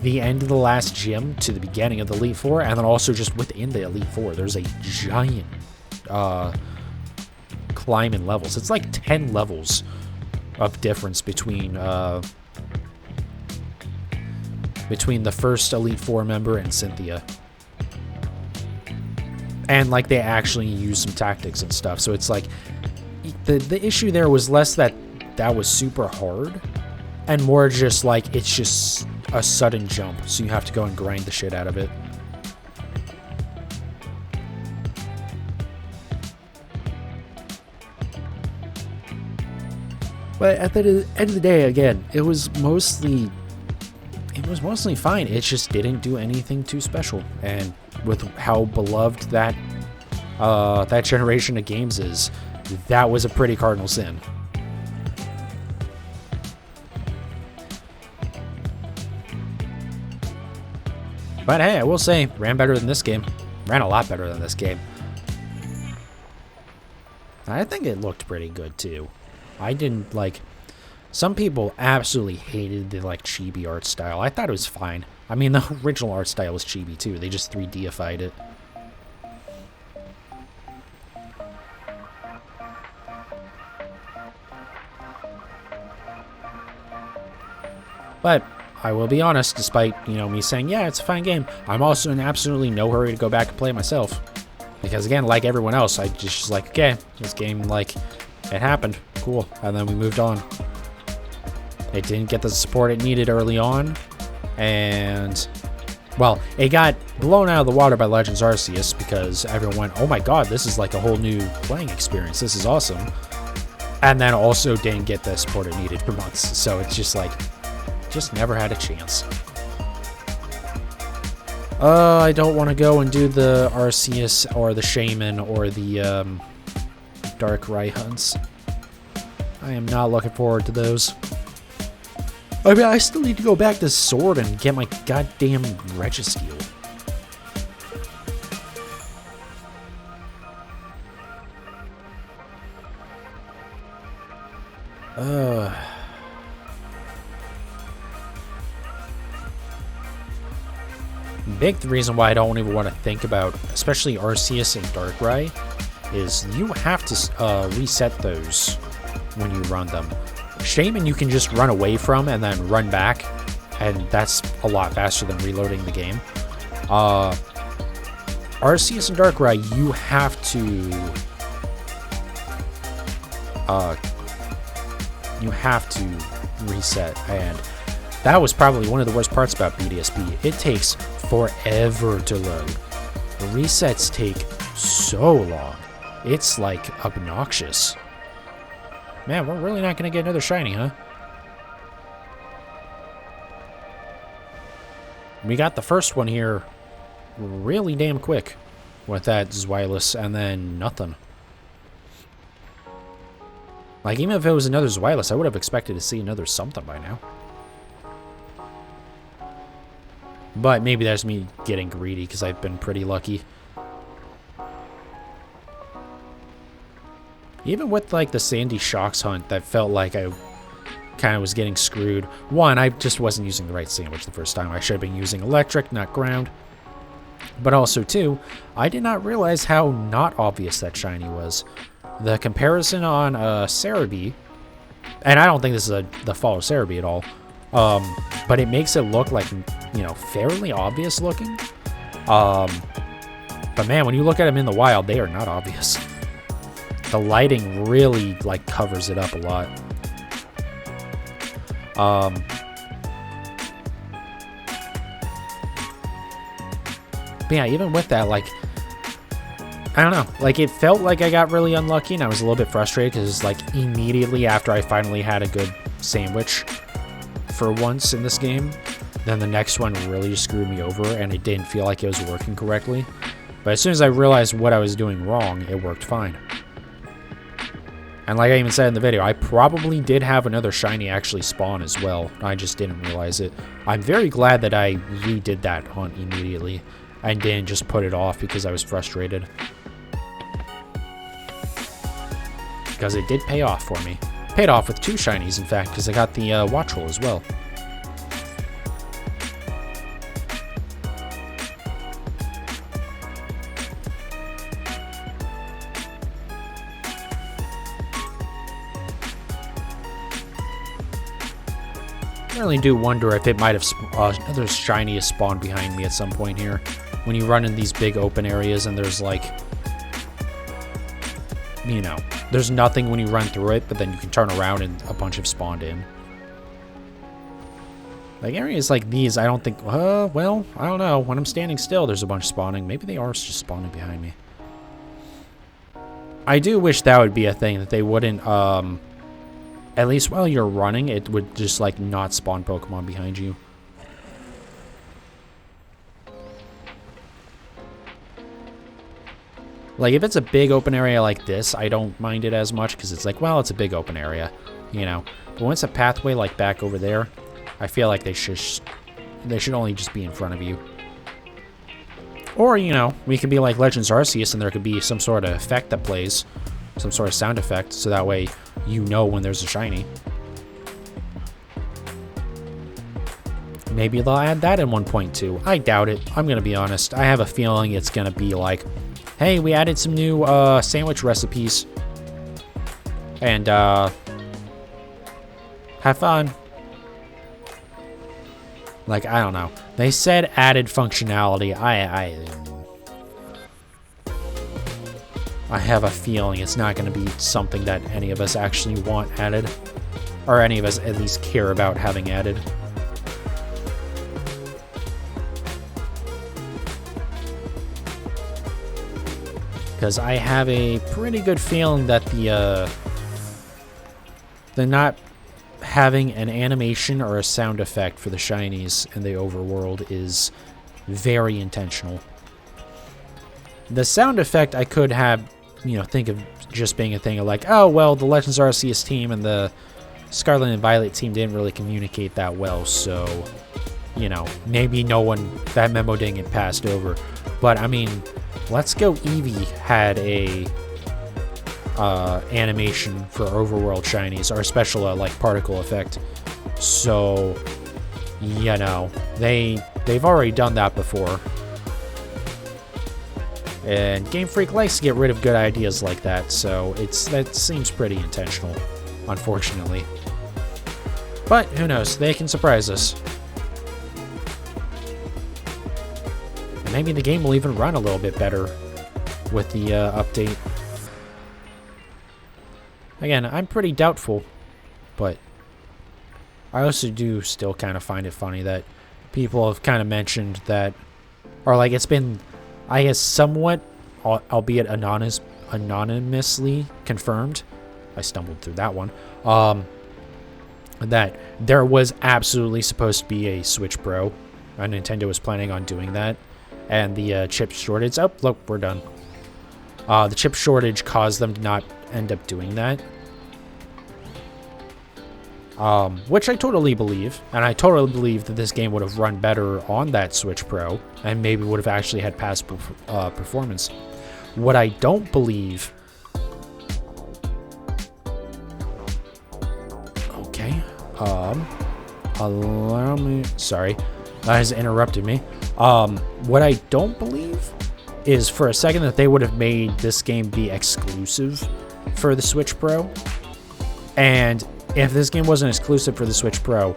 the end of the last gym to the beginning of the Elite Four, and then also just within the Elite Four. There's a giant climbing levels. It's like 10 levels of difference between the first Elite Four member and Cynthia. And like they actually use some tactics and stuff. So it's like the issue there was less that was super hard and more just like it's just a sudden jump. So you have to go and grind the shit out of it. But at the end of the day, again, it was mostly fine. It just didn't do anything too special. And with how beloved that generation of games is, that was a pretty cardinal sin. But hey, I will say, ran better than this game. Ran a lot better than this game. I think it looked pretty good too. I didn't like... Some people absolutely hated the like chibi art style. I thought it was fine. I mean, the original art style was chibi too. They just 3Dified it. But I will be honest, despite, you know, me saying, yeah, it's a fine game, I'm also in absolutely no hurry to go back and play it myself. Because again, like everyone else, I just like, okay, this game, like, it happened. Cool. And then we moved on. It didn't get the support it needed early on. And, well, it got blown out of the water by Legends Arceus because everyone went, oh my god, this is like a whole new playing experience. This is awesome. And then also didn't get the support it needed for months. So it's just like, just never had a chance. I don't want to go and do the Arceus or the Shaman or the Darkrai hunts. I am not looking forward to those. I mean, I still need to go back to Sword and get my goddamn Registeel. Big reason why I don't even want to think about, especially Arceus and Darkrai, is you have to reset those when you run them. Shaman you can just run away from and then run back, and that's a lot faster than reloading the game. Arceus and Darkrai, you have to reset, and that was probably one of the worst parts about BDSP. It takes forever to load. The resets take so long. It's like obnoxious. Man, we're really not going to get another shiny, huh? We got the first one here really damn quick with that Zweilous and then nothing. Like, even if it was another Zweilous, I would have expected to see another something by now. But maybe that's me getting greedy because I've been pretty lucky. Even with, like, the Sandy Shocks hunt, that felt like I kind of was getting screwed. One, I just wasn't using the right sandwich the first time. I should have been using electric, not ground. But also, two, I did not realize how not obvious that shiny was. The comparison on Cerebi, and I don't think this is the fault of Cerebi at all, but it makes it look like, you know, fairly obvious looking. But man, when you look at them in the wild, they are not obvious. The lighting really, like, covers it up a lot. But yeah, even with that, like, I don't know. Like, it felt like I got really unlucky, and I was a little bit frustrated because, like, immediately after I finally had a good sandwich for once in this game, then the next one really just screwed me over, and it didn't feel like it was working correctly. But as soon as I realized what I was doing wrong, it worked fine. And like I even said in the video, I probably did have another shiny actually spawn as well. I just didn't realize it. I'm very glad that I redid that hunt immediately and didn't just put it off because I was frustrated. Because it did pay off for me. Paid off with 2 shinies, in fact, because I got the Watchel as well. I really do wonder if it might have another shiny has spawned behind me at some point here. When you run in these big open areas and there's like, you know, there's nothing when you run through it, but then you can turn around and a bunch have spawned in. Like areas like these, I don't think, well, I don't know. When I'm standing still, there's a bunch spawning. Maybe they are just spawning behind me. I do wish that would be a thing, that they wouldn't, at least while you're running, it would just, like, not spawn Pokemon behind you. Like, if it's a big open area like this, I don't mind it as much, because it's like, well, it's a big open area, you know. But when it's a pathway, like, back over there, I feel like they should only just be in front of you. Or, you know, we could be like Legends Arceus, and there could be some sort of effect that plays, some sort of sound effect, so that way you know when there's a shiny. Maybe they'll add that in 1.2. I doubt it. I'm going to be honest. I have a feeling it's going to be like, hey, we added some new sandwich recipes. And have fun. Like, I don't know. They said added functionality. I have a feeling it's not going to be something that any of us actually want added. Or any of us at least care about having added. Because I have a pretty good feeling that the not having an animation or a sound effect for the shinies in the overworld is very intentional. The sound effect I could have, you know, think of just being a thing of like, oh, well, the Legends Arceus team and the Scarlet and Violet team didn't really communicate that well, so, you know, maybe that memo didn't get passed over. But, I mean, Let's Go Eevee had a animation for overworld shinies, or a special like particle effect. So, you know, they've already done that before. And Game Freak likes to get rid of good ideas like that, so that seems pretty intentional, unfortunately. But who knows? They can surprise us. And maybe the game will even run a little bit better with the update. Again, I'm pretty doubtful, but I also do still kind of find it funny that people have kind of mentioned that, or like it's been, I guess, somewhat, albeit anonymously confirmed. I stumbled through that one. That there was absolutely supposed to be a Switch Pro, and Nintendo was planning on doing that, and the chip shortage. Oh, look, we're done. The chip shortage caused them to not end up doing that. Which I totally believe, and I totally believe that this game would have run better on that Switch Pro, and maybe would have actually had past performance. What I don't believe... Okay, allow me... Sorry, that has interrupted me. What I don't believe is for a second that they would have made this game be exclusive for the Switch Pro. And if this game wasn't exclusive for the Switch Pro,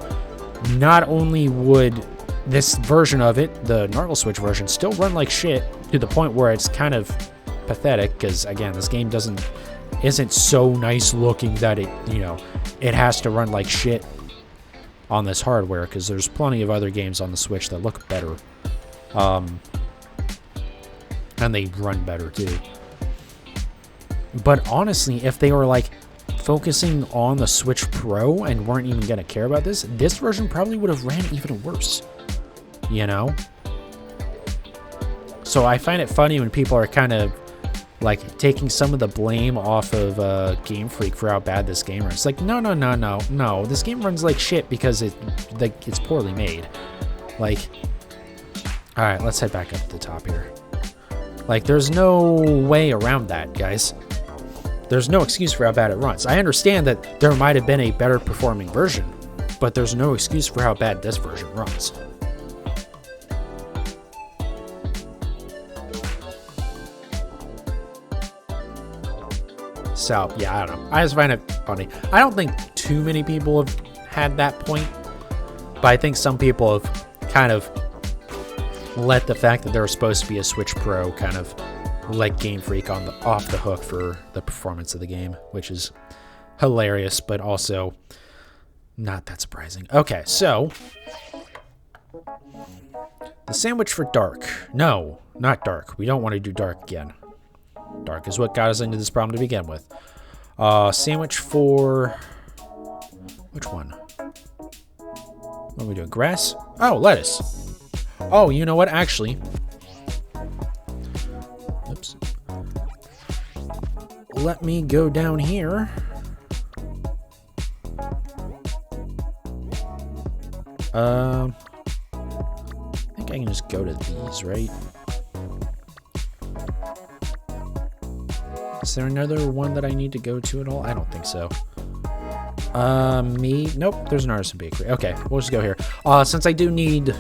not only would this version of it, the normal Switch version, still run like shit to the point where it's kind of pathetic, because again, this game isn't so nice looking that it has to run like shit on this hardware, because there's plenty of other games on the Switch that look better. And they run better too. But honestly, if they were like focusing on the Switch Pro and weren't even gonna care about this version probably would have ran even worse, you know? So I find it funny when people are kind of like taking some of the blame off of Game Freak for how bad this game runs. It's like, no, this game runs like shit because it's poorly made. Like, all right, let's head back up to the top here. Like, there's no way around that, guys. There's no excuse for how bad it runs. I understand that there might have been a better performing version, but there's no excuse for how bad this version runs. So, yeah, I don't know. I just find it funny. I don't think too many people have had that point But I think some people have kind of let the fact that there was supposed to be a Switch Pro kind of let Game Freak off the hook for the performance of the game, which is hilarious, but also not that surprising. Okay, so the sandwich for dark. No, not dark. We don't want to do dark again. Dark is what got us into this problem to begin with. Sandwich for which one? What are we doing? Grass? Oh, lettuce. Oh, you know what? Actually, oops. Let me go down here. I think I can just go to these, right? Is there another one that I need to go to at all? I don't think so. Nope, there's an artisan bakery. Okay, we'll just go here. Since I do need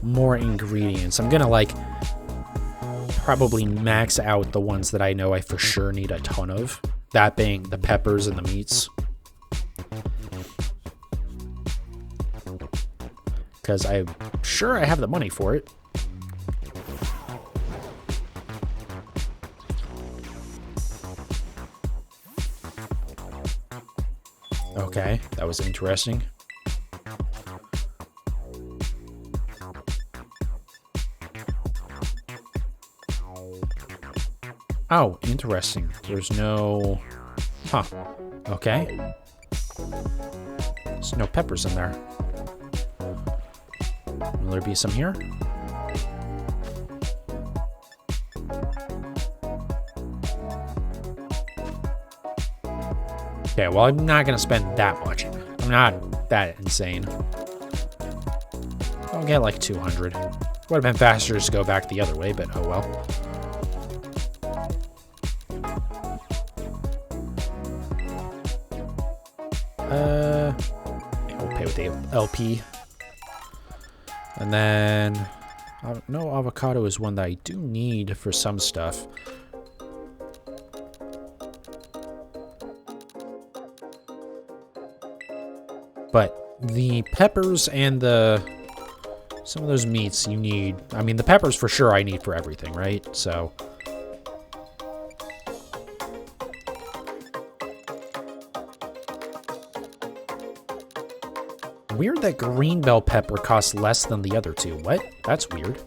more ingredients, I'm gonna like probably max out the ones that I know I for sure need a ton of. That being the peppers and the meats. Because I'm sure I have the money for it. Okay, that was interesting. Oh, interesting. There's no... Huh. Okay. There's no peppers in there. Will there be some here? Okay, well, I'm not going to spend that much. I'm not that insane. I'll get like 200. Would have been faster just to go back the other way, but oh well. We'll pay with the LP. And then, no, avocado is one that I do need for some stuff. But the peppers and some of those meats you need. I mean, the peppers for sure I need for everything, right? So. Weird that green bell pepper costs less than the other two. What? That's weird.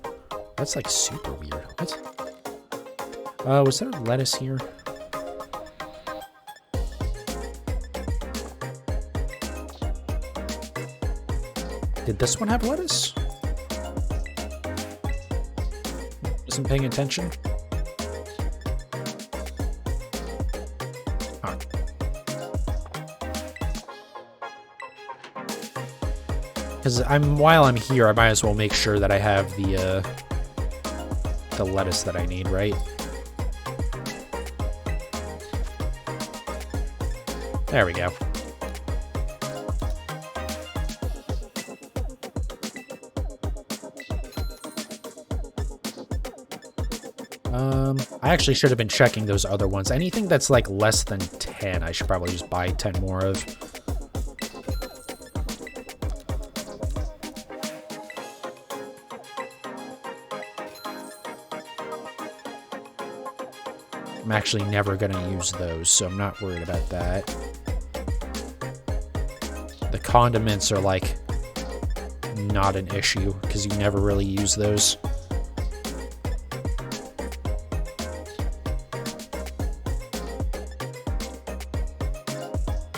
That's like super weird. What? Was there lettuce here? Did this one have lettuce? Wasn't paying attention. Huh. Because while I'm here, I might as well make sure that I have the lettuce that I need, right? There we go. I actually should have been checking those other ones. Anything that's like less than 10, I should probably just buy 10 more of. I'm actually never going to use those, so I'm not worried about that. The condiments are like not an issue because you never really use those.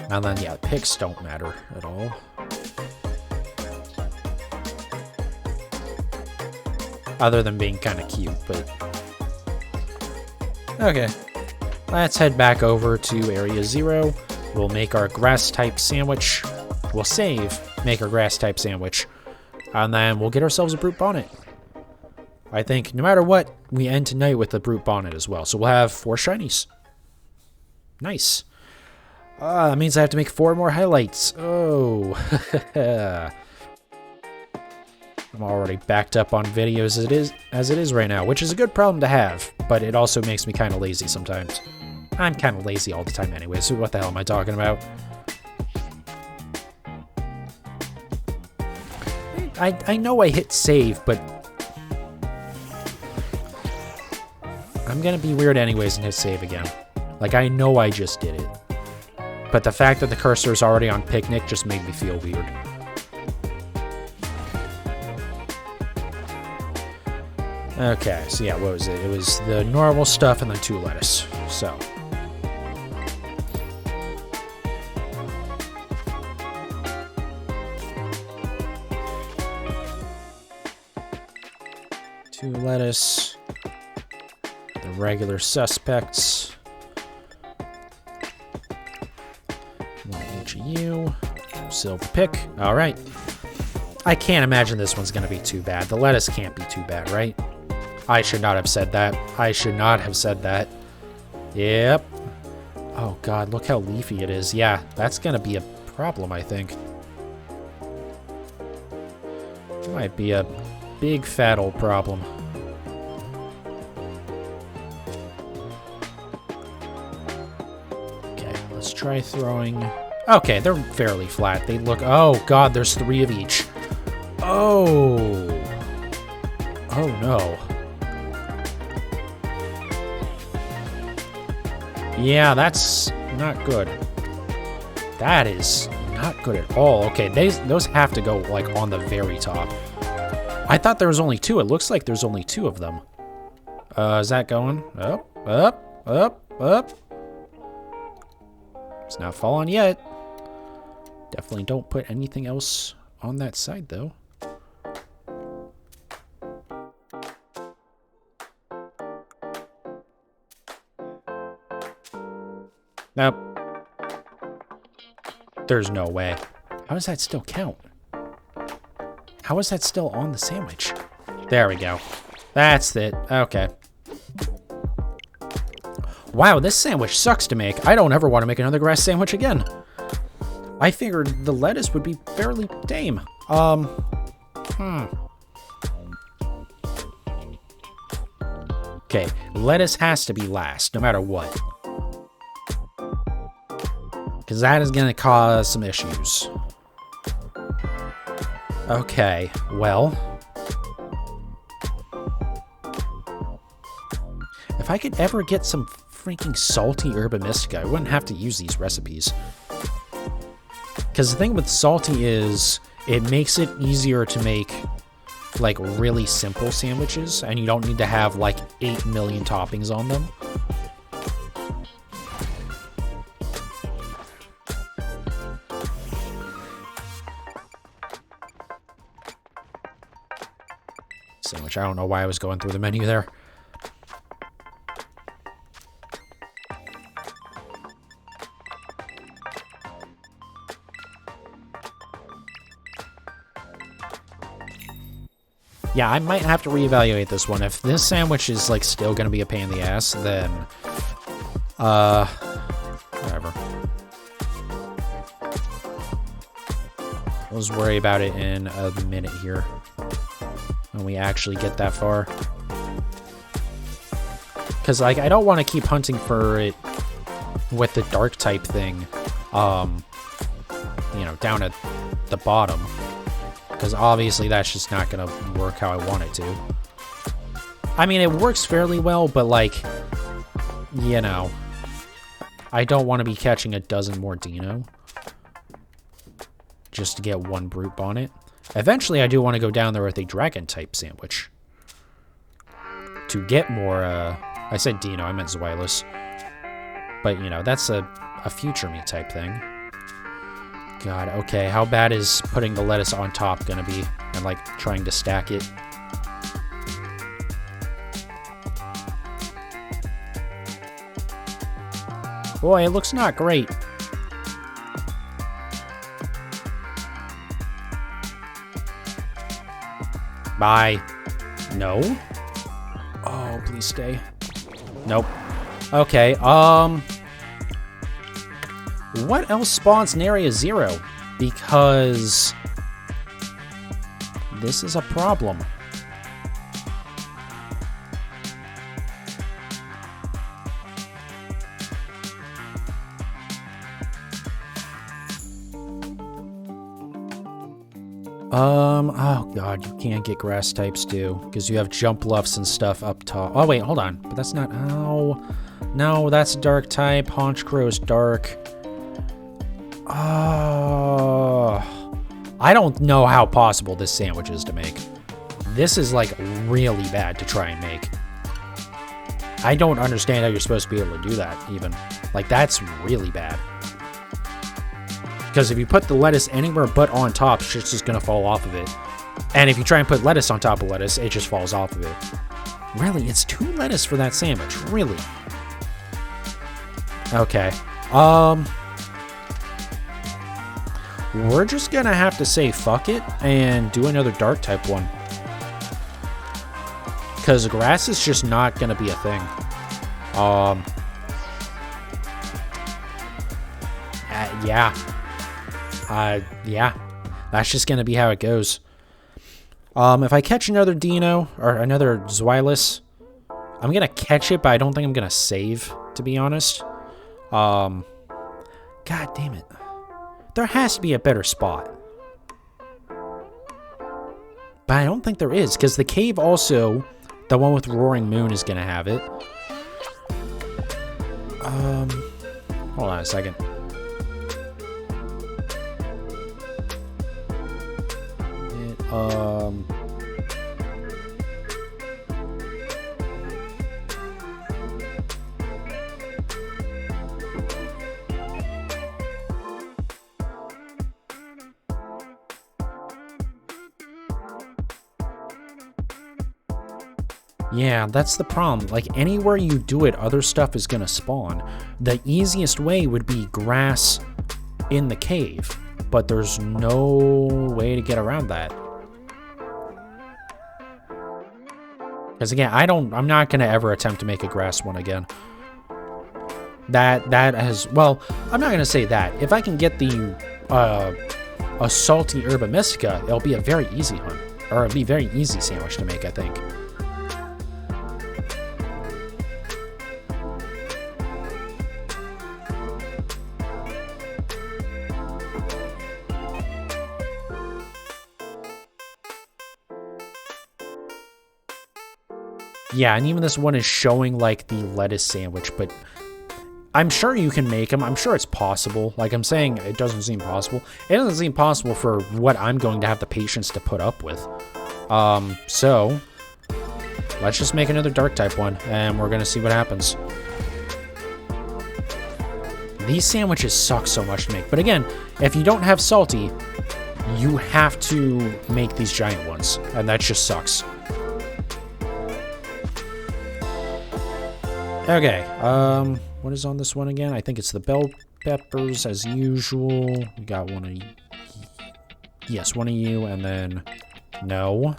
And then, yeah, picks don't matter at all. Other than being kind of cute, but... Okay. Let's head back over to Area 0. We'll make our grass-type sandwich. We'll save, make our grass-type sandwich. And then we'll get ourselves a Brute Bonnet. I think, no matter what, we end tonight with the Brute Bonnet as well. So we'll have 4 shinies. Nice. That means I have to make 4 more highlights. Oh. I'm already backed up on videos as it is right now, which is a good problem to have, but it also makes me kind of lazy sometimes. I'm kind of lazy all the time anyway, so what the hell am I talking about? I know I hit save, but I'm gonna be weird anyways and hit save again. Like, I know I just did it. But the fact that the cursor is already on picnic just made me feel weird. Okay, so yeah, what was it? It was the normal stuff and then 2 lettuce. So. Two lettuce. The regular suspects. 1 each of you. Silver pick. All right. I can't imagine this one's going to be too bad. The lettuce can't be too bad, right? I should not have said that. I should not have said that. Yep. Oh, God, look how leafy it is. Yeah, that's going to be a problem, I think. Might be a big fat old problem. Okay, let's try throwing... Okay, they're fairly flat. They look... Oh, God, there's 3 of each. Oh. Oh, no. Yeah, that's not good. That is not good at all. Okay, those have to go, like, on the very top. I thought there was only 2. It looks like there's only 2 of them. Is that going? Up, up, up, up. It's not falling yet. Definitely don't put anything else on that side, though. Nope. There's no way. How does that still count? How is that still on the sandwich? There we go. That's it. Okay. Wow, this sandwich sucks to make. I don't ever want to make another grass sandwich again. I figured the lettuce would be fairly tame. Okay, lettuce has to be last, no matter what. Because that is going to cause some issues. Okay, well. If I could ever get some freaking salty herba mystica, I wouldn't have to use these recipes. Because the thing with salty is, it makes it easier to make, like, really simple sandwiches, and you don't need to have, like, 8 million toppings on them. Sandwich. I don't know why I was going through the menu there. Yeah, I might have to reevaluate this one. If this sandwich is, like, still gonna be a pain in the ass, then... whatever. We'll just worry about it in a minute here. When we actually get that far. Because, like, I don't want to keep hunting for it with the dark type thing, you know, down at the bottom. Because obviously that's just not going to work how I want it to. I mean, it works fairly well, but, like, you know, I don't want to be catching a dozen more Dino just to get 1 Brute Bonnet. Eventually, I do want to go down there with a dragon-type sandwich. To get more, I said Dino, I meant Zweilous. But, you know, that's a future me type thing. God, okay, how bad is putting the lettuce on top gonna be? And, like, trying to stack it? Boy, it looks not great. Bye. No? Oh, please stay. Nope. Okay, what else spawns in Area 0? Because this is a problem. Oh god, you can't get grass types too, because you have jump bluffs and stuff up top. Oh wait, hold on, but that's not, oh, no, that's dark type, Haunch Crow is dark. Oh, I don't know how possible this sandwich is to make. This is like really bad to try and make. I don't understand how you're supposed to be able to do that even. Like that's really bad. Because if you put the lettuce anywhere but on top, shit's just gonna fall off of it. And if you try and put lettuce on top of lettuce, it just falls off of it. Really, it's 2 lettuce for that sandwich, really? Okay, we're just gonna have to say fuck it and do another dark type one. Because grass is just not gonna be a thing. Yeah, that's just gonna be how it goes. If I catch another Dino or another Zwilus, I'm gonna catch it, but I don't think I'm gonna save, to be honest. God damn it. There has to be a better spot. But I don't think there is, because the cave also, the one with Roaring Moon, is gonna have it. Hold on a second. Yeah, that's the problem. Like, anywhere you do it, other stuff is gonna spawn. The easiest way would be grass in the cave, but there's no way to get around that. Because again, I'm not gonna ever attempt to make a grass one again. That has, well, I'm not gonna say that. If I can get the, a salty herba mystica, it'll be a very easy hunt. Or it'll be a very easy sandwich to make, I think. Yeah, and even this one is showing, like, the lettuce sandwich, but I'm sure you can make them. I'm sure it's possible. Like I'm saying, it doesn't seem possible. It doesn't seem possible for what I'm going to have the patience to put up with. So, let's just make another dark type one, and we're going to see what happens. These sandwiches suck so much to make. But again, if you don't have salty, you have to make these giant ones, and that just sucks. Okay, what is on this one again? I think it's the bell peppers as usual. We got one of you. Yes, one of you, and then no.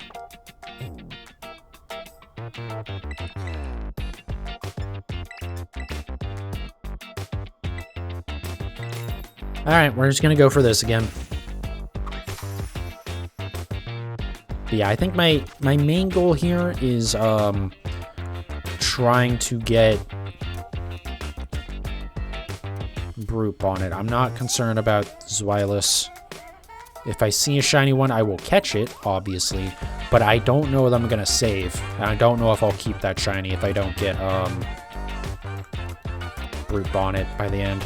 Alright, we're just gonna go for this again. But yeah, I think my main goal here is trying to get Brute Bonnet. I'm not concerned about Zwilus. If I see a shiny one, I will catch it, obviously, but I don't know that I'm gonna save. And I don't know if I'll keep that shiny if I don't get Brute Bonnet by the end.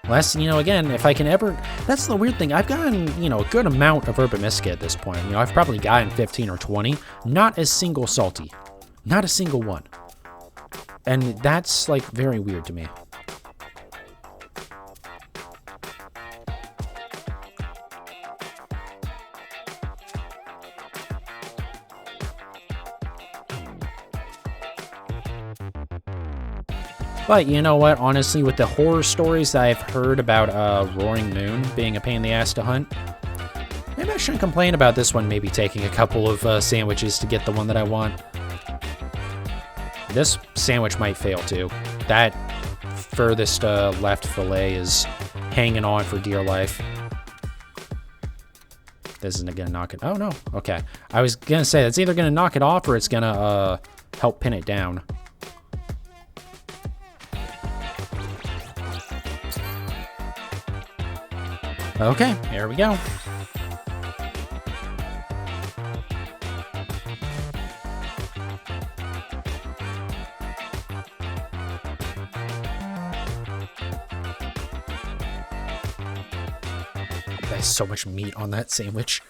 Unless, you know, again, if I can ever... That's the weird thing. I've gotten, you know, a good amount of Herba Mystica at this point. You know, I've probably gotten 15 or 20. Not a single salty. Not a single one. And that's, like, very weird to me. But you know what, honestly, with the horror stories that I've heard about Roaring Moon being a pain in the ass to hunt, maybe I shouldn't complain about this one maybe taking a couple of sandwiches to get the one that I want. This sandwich might fail too. That furthest left fillet is hanging on for dear life. This isn't gonna knock it. Oh no, okay. I was gonna say, it's either gonna knock it off or it's gonna help pin it down. Okay, here we go. There's so much meat on that sandwich.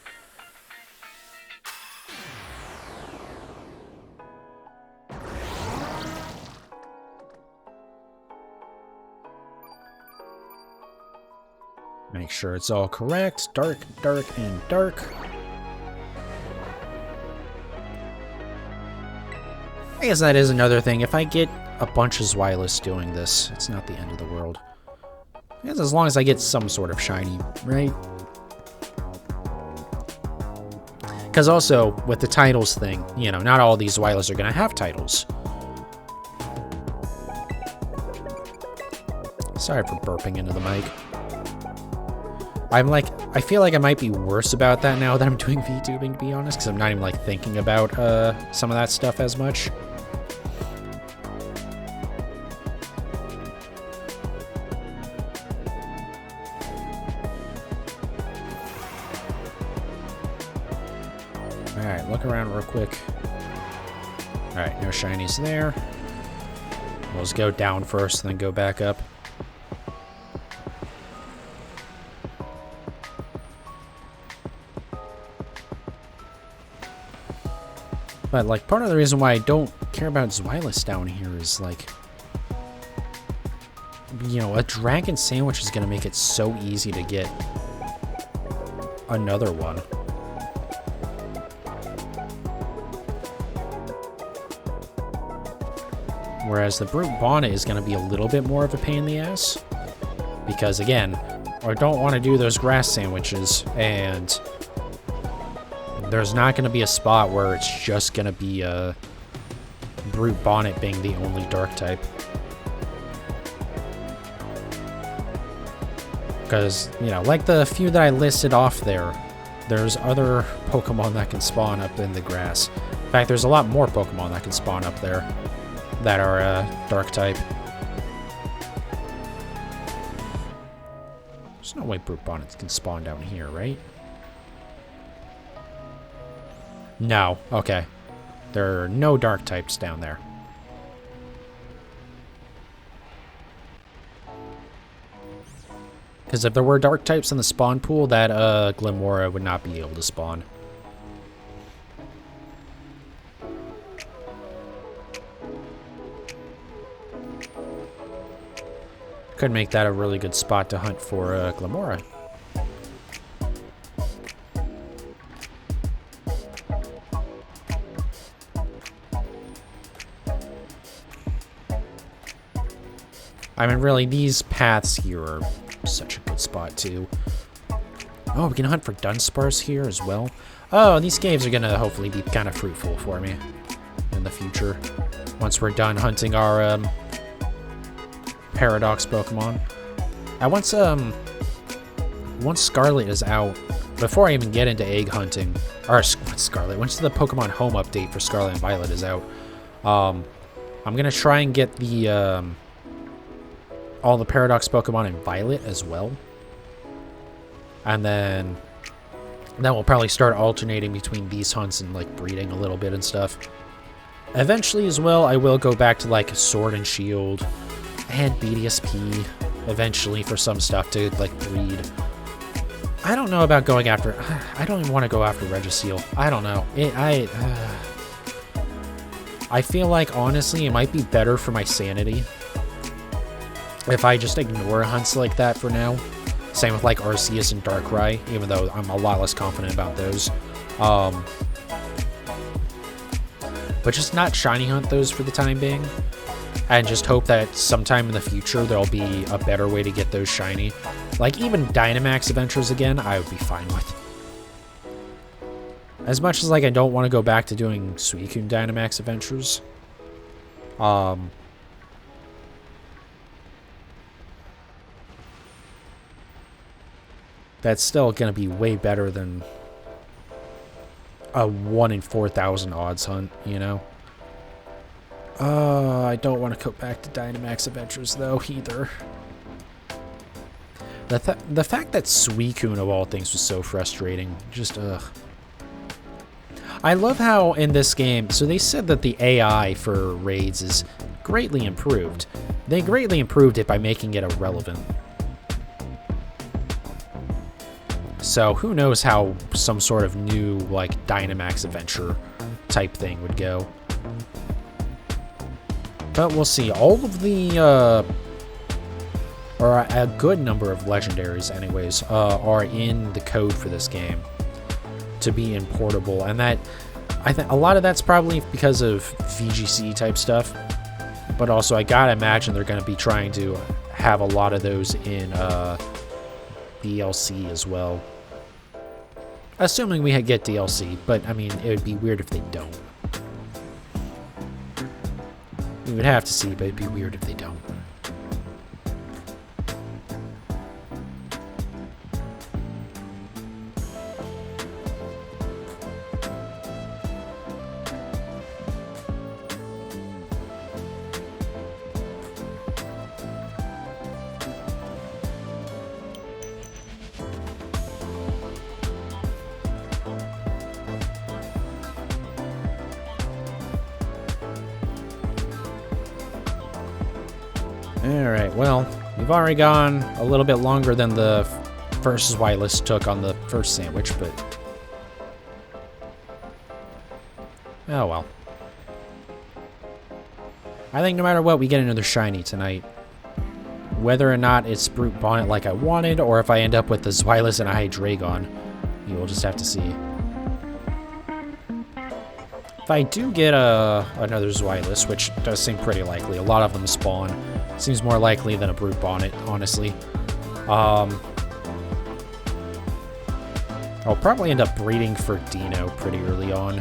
Make sure it's all correct. Dark, dark, and dark. I guess that is another thing. If I get a bunch of Zweilous doing this, it's not the end of the world. I guess as long as I get some sort of shiny, right? Because also, with the titles thing, you know, not all these Zweilous are going to have titles. Sorry for burping into the mic. I feel like I might be worse about that now that I'm doing VTubing, to be honest, because I'm not even, like, thinking about some of that stuff as much. Alright, look around real quick. Alright, no shinies there. We'll just go down first, and then go back up. But, like, part of the reason why I don't care about Zweilous down here is, like, you know, a dragon sandwich is going to make it so easy to get another one. Whereas the Brute Bonnet is going to be a little bit more of a pain in the ass. Because, again, I don't want to do those grass sandwiches, and there's not going to be a spot where it's just going to be a Brute Bonnet being the only dark type. Because, you know, like the few that I listed off there, there's other Pokemon that can spawn up in the grass. In fact, there's a lot more Pokemon that can spawn up there that are dark type. There's no way Brute Bonnets can spawn down here, right? No. Okay. There are no dark types down there. Because if there were dark types in the spawn pool, that Glimmora would not be able to spawn. Could make that a really good spot to hunt for Glimmora. I mean, really, these paths here are such a good spot, too. Oh, we can hunt for Dunsparce here as well. Oh, these caves are going to hopefully be kind of fruitful for me in the future. Once we're done hunting our Paradox Pokemon. Once Scarlet is out, before I even get into egg hunting, or Scarlet, once the Pokemon Home update for Scarlet and Violet is out, I'm going to try and get the all the Paradox Pokemon in Violet as well. And then we'll probably start alternating between these hunts and, like, breeding a little bit and stuff. Eventually as well, I will go back to, like, Sword and Shield and BDSP eventually for some stuff to, like, breed. I don't know about going after... I don't even want to go after Registeel. I don't know. I feel like, honestly, it might be better for my sanity if I just ignore hunts like that for now. Same with, like, Arceus and Darkrai, even though I'm a lot less confident about those. But just not shiny hunt those for the time being. And just hope that sometime in the future there'll be a better way to get those shiny. Like, even Dynamax Adventures again, I would be fine with. As much as, like, I don't want to go back to doing Suicune Dynamax Adventures. That's still going to be way better than a 1 in 4,000 odds hunt, you know? I don't want to go back to Dynamax Adventures, though, either. The fact that Suicune of all things was so frustrating, just ugh. I love how in this game, so they said that the AI for raids is greatly improved. They greatly improved it by making it irrelevant. So who knows how some sort of new, like, Dynamax adventure type thing would go. But we'll see. All of the, or a good number of legendaries anyways, are in the code for this game to be importable. And that, I think a lot of that's probably because of VGC type stuff. But also I gotta imagine they're gonna be trying to have a lot of those in, DLC as well. Assuming we get DLC, but I mean, it would be weird if they don't. We would have to see, but it'd be weird if they don't. Alright, well, we've already gone a little bit longer than the first whitelist took on the first sandwich, but... oh well. I think no matter what, we get another shiny tonight. Whether or not it's Brute Bonnet like I wanted, or if I end up with the Zweilous and a Hydreigon, you will just have to see. If I do get another Zweilous, which does seem pretty likely, a lot of them spawn. Seems more likely than a Brute Bonnet, honestly. I'll probably end up breeding for Dino pretty early on.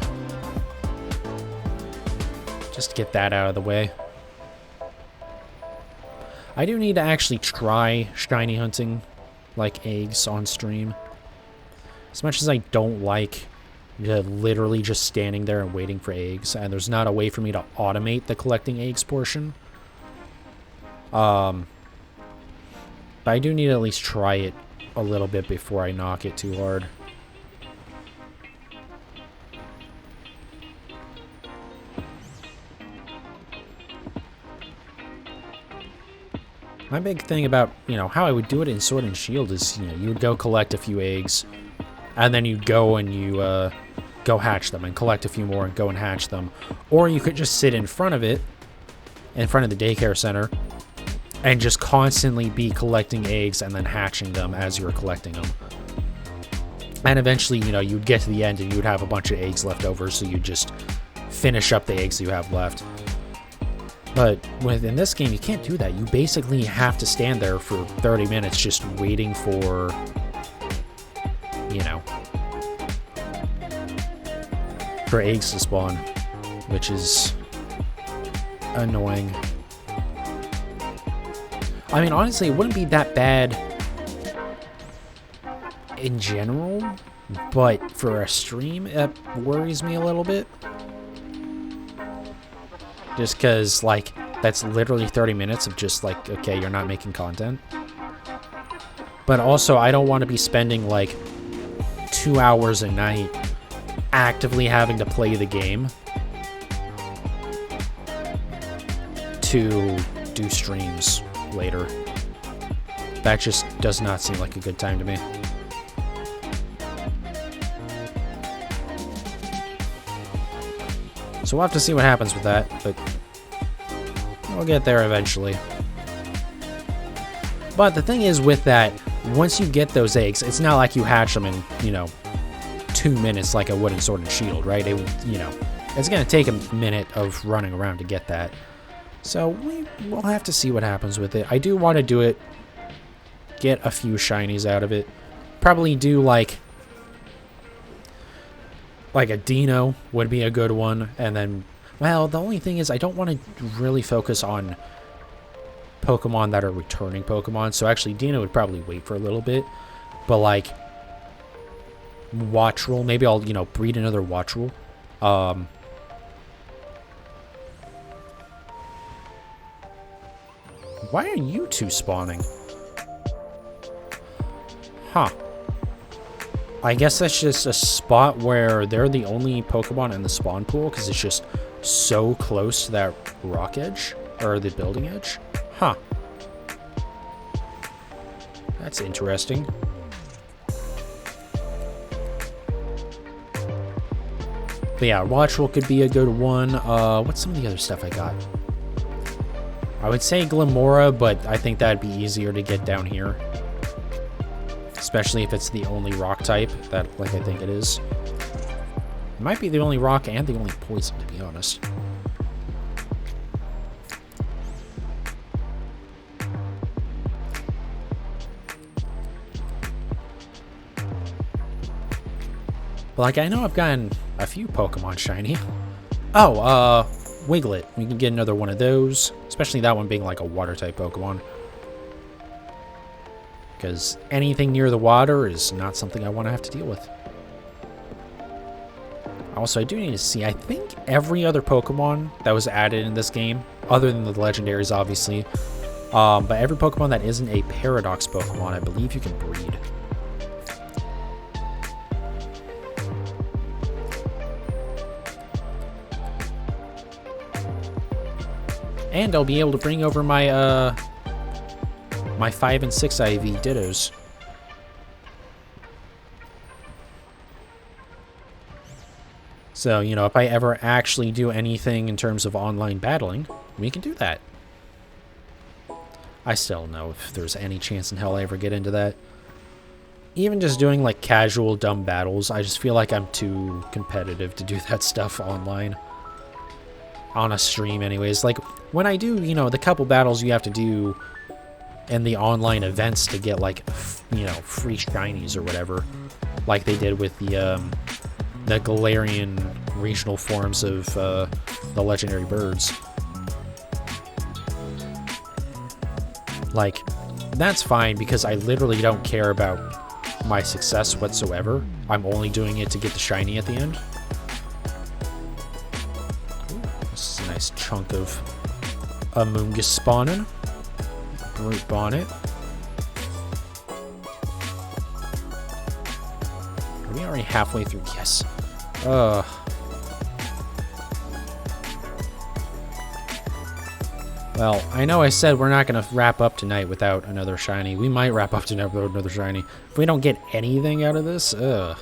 Just to get that out of the way. I do need to actually try shiny hunting, like eggs, on stream. As much as I don't like literally just standing there and waiting for eggs, and there's not a way for me to automate the collecting eggs portion. But I do need to at least try it a little bit before I knock it too hard. My big thing about, you know, how I would do it in Sword and Shield is, you know, you would go collect a few eggs, and then you'd go and you, go hatch them, and collect a few more and go and hatch them. Or you could just sit in front of it, in front of the daycare center, and just constantly be collecting eggs and then hatching them as you were collecting them. And eventually, you know, you'd get to the end and you would have a bunch of eggs left over, so you'd just finish up the eggs you have left. But within this game, you can't do that. You basically have to stand there for 30 minutes just waiting for, you know, for eggs to spawn, which is annoying. I mean, honestly, it wouldn't be that bad in general, but for a stream, it worries me a little bit. Just because, like, that's literally 30 minutes of just, like, okay, you're not making content. But also, I don't want to be spending, like, 2 hours a night actively having to play the game to do streams later. That just does not seem like a good time to me. So we'll have to see what happens with that, but we'll get there eventually. But the thing is with that, once you get those eggs, it's not like you hatch them in, you know, 2 minutes like a Wooden Sword and Shield, right? It, you know, it's going to take a minute of running around to get that. So we'll have to see what happens with it. I do want to do it, get a few shinies out of it. Probably do like a Dino would be a good one. And then, well, the only thing is I don't want to really focus on Pokemon that are returning Pokemon. So actually Dino would probably wait for a little bit. But like Watchroll, maybe I'll, you know, breed another Watchroll. Why are you two spawning? Huh. I guess that's just a spot where they're the only Pokemon in the spawn pool because it's just so close to that rock edge, or the building edge. Huh. That's interesting. But yeah, Watchful could be a good one. What's some of the other stuff I got? I would say Glimora, but I think that'd be easier to get down here. Especially if it's the only rock type, that, like I think it is. It might be the only rock and the only poison, to be honest. But, like, I know I've gotten a few Pokemon shiny. Oh, Wiglet. We can get another one of those. Especially that one being, like, a water-type Pokemon. Because anything near the water is not something I want to have to deal with. Also, I do need to see, I think every other Pokemon that was added in this game, other than the legendaries, obviously, but every Pokemon that isn't a Paradox Pokemon, I believe you can breed. And I'll be able to bring over my, my 5 and 6 IV Dittos. So, you know, if I ever actually do anything in terms of online battling, we can do that. I still don't know if there's any chance in hell I ever get into that. Even just doing, like, casual dumb battles, I just feel like I'm too competitive to do that stuff online. On a stream anyways. Like, when I do, you know, the couple battles you have to do in the online events to get, like, you know, free shinies or whatever, like they did with the Galarian regional forms of the legendary birds. Like, that's fine because I literally don't care about my success whatsoever. I'm only doing it to get the shiny at the end. This is a nice chunk of Amoonguss spawning. Brute Bonnet. Are we already halfway through? Yes. Well, I know I said we're not going to wrap up tonight without another shiny. We might wrap up tonight without another shiny. If we don't get anything out of this, Because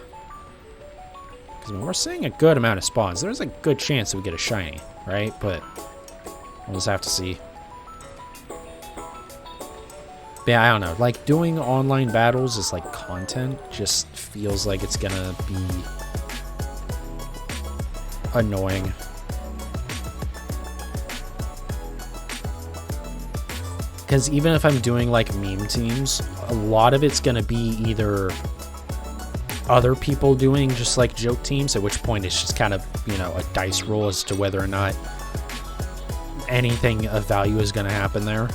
we're seeing a good amount of spawns. There's a good chance that we get a shiny, right? But we'll just have to see. But yeah, I don't know. Like, doing online battles is like content. Just feels like it's gonna be annoying. Because even if I'm doing, like, meme teams, a lot of it's gonna be either other people doing just, like, joke teams, at which point it's just kind of, you know, a dice roll as to whether or not anything of value is gonna happen there.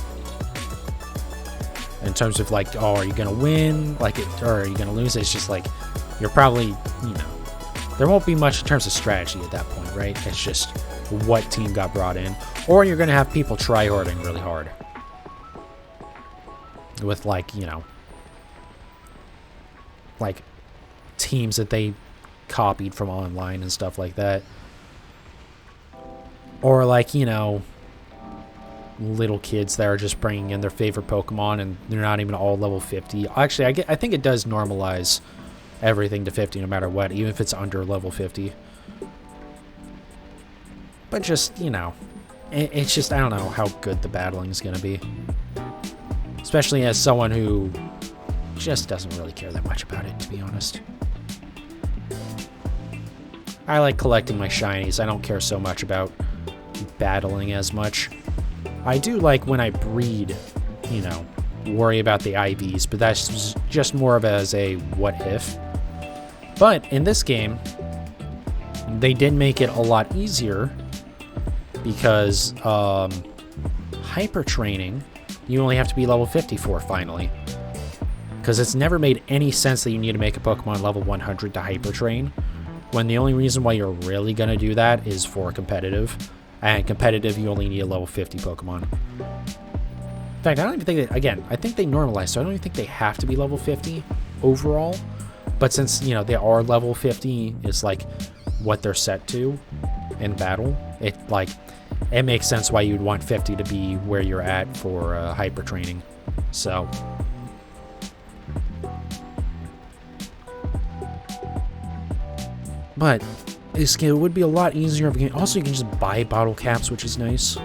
In terms of, like, oh, are you gonna win? Like, or are you gonna lose? It's just like, you're probably, you know, there won't be much in terms of strategy at that point, right? It's just what team got brought in. Or you're gonna have people try-harding really hard. With, like, you know, like, teams that they copied from online and stuff like that. Or, like, you know, little kids that are just bringing in their favorite Pokemon and they're not even all level 50. Actually, I think it does normalize everything to 50 no matter what, even if it's under level 50. But just, you know, it's just, I don't know how good the battling is going to be. Especially as someone who just doesn't really care that much about it, to be honest. I like collecting my shinies. I don't care so much about battling as much. I do like when I breed, you know, worry about the IVs, but that's just more of as a what if. But in this game, they did make it a lot easier because hyper training, you only have to be level 54 finally. Because it's never made any sense that you need to make a Pokemon level 100 to hyper train, when the only reason why you're really going to do that is for competitive. And competitive, you only need a level 50 Pokemon. In fact, I don't even think that, again, I think they normalized, so I don't even think they have to be level 50. overall. But since, you know, they are level 50 is like what they're set to in battle, it makes sense why you'd want 50 to be where you're at for hyper training. So but it would be a lot easier if you can, also you can just buy bottle caps, which is nice,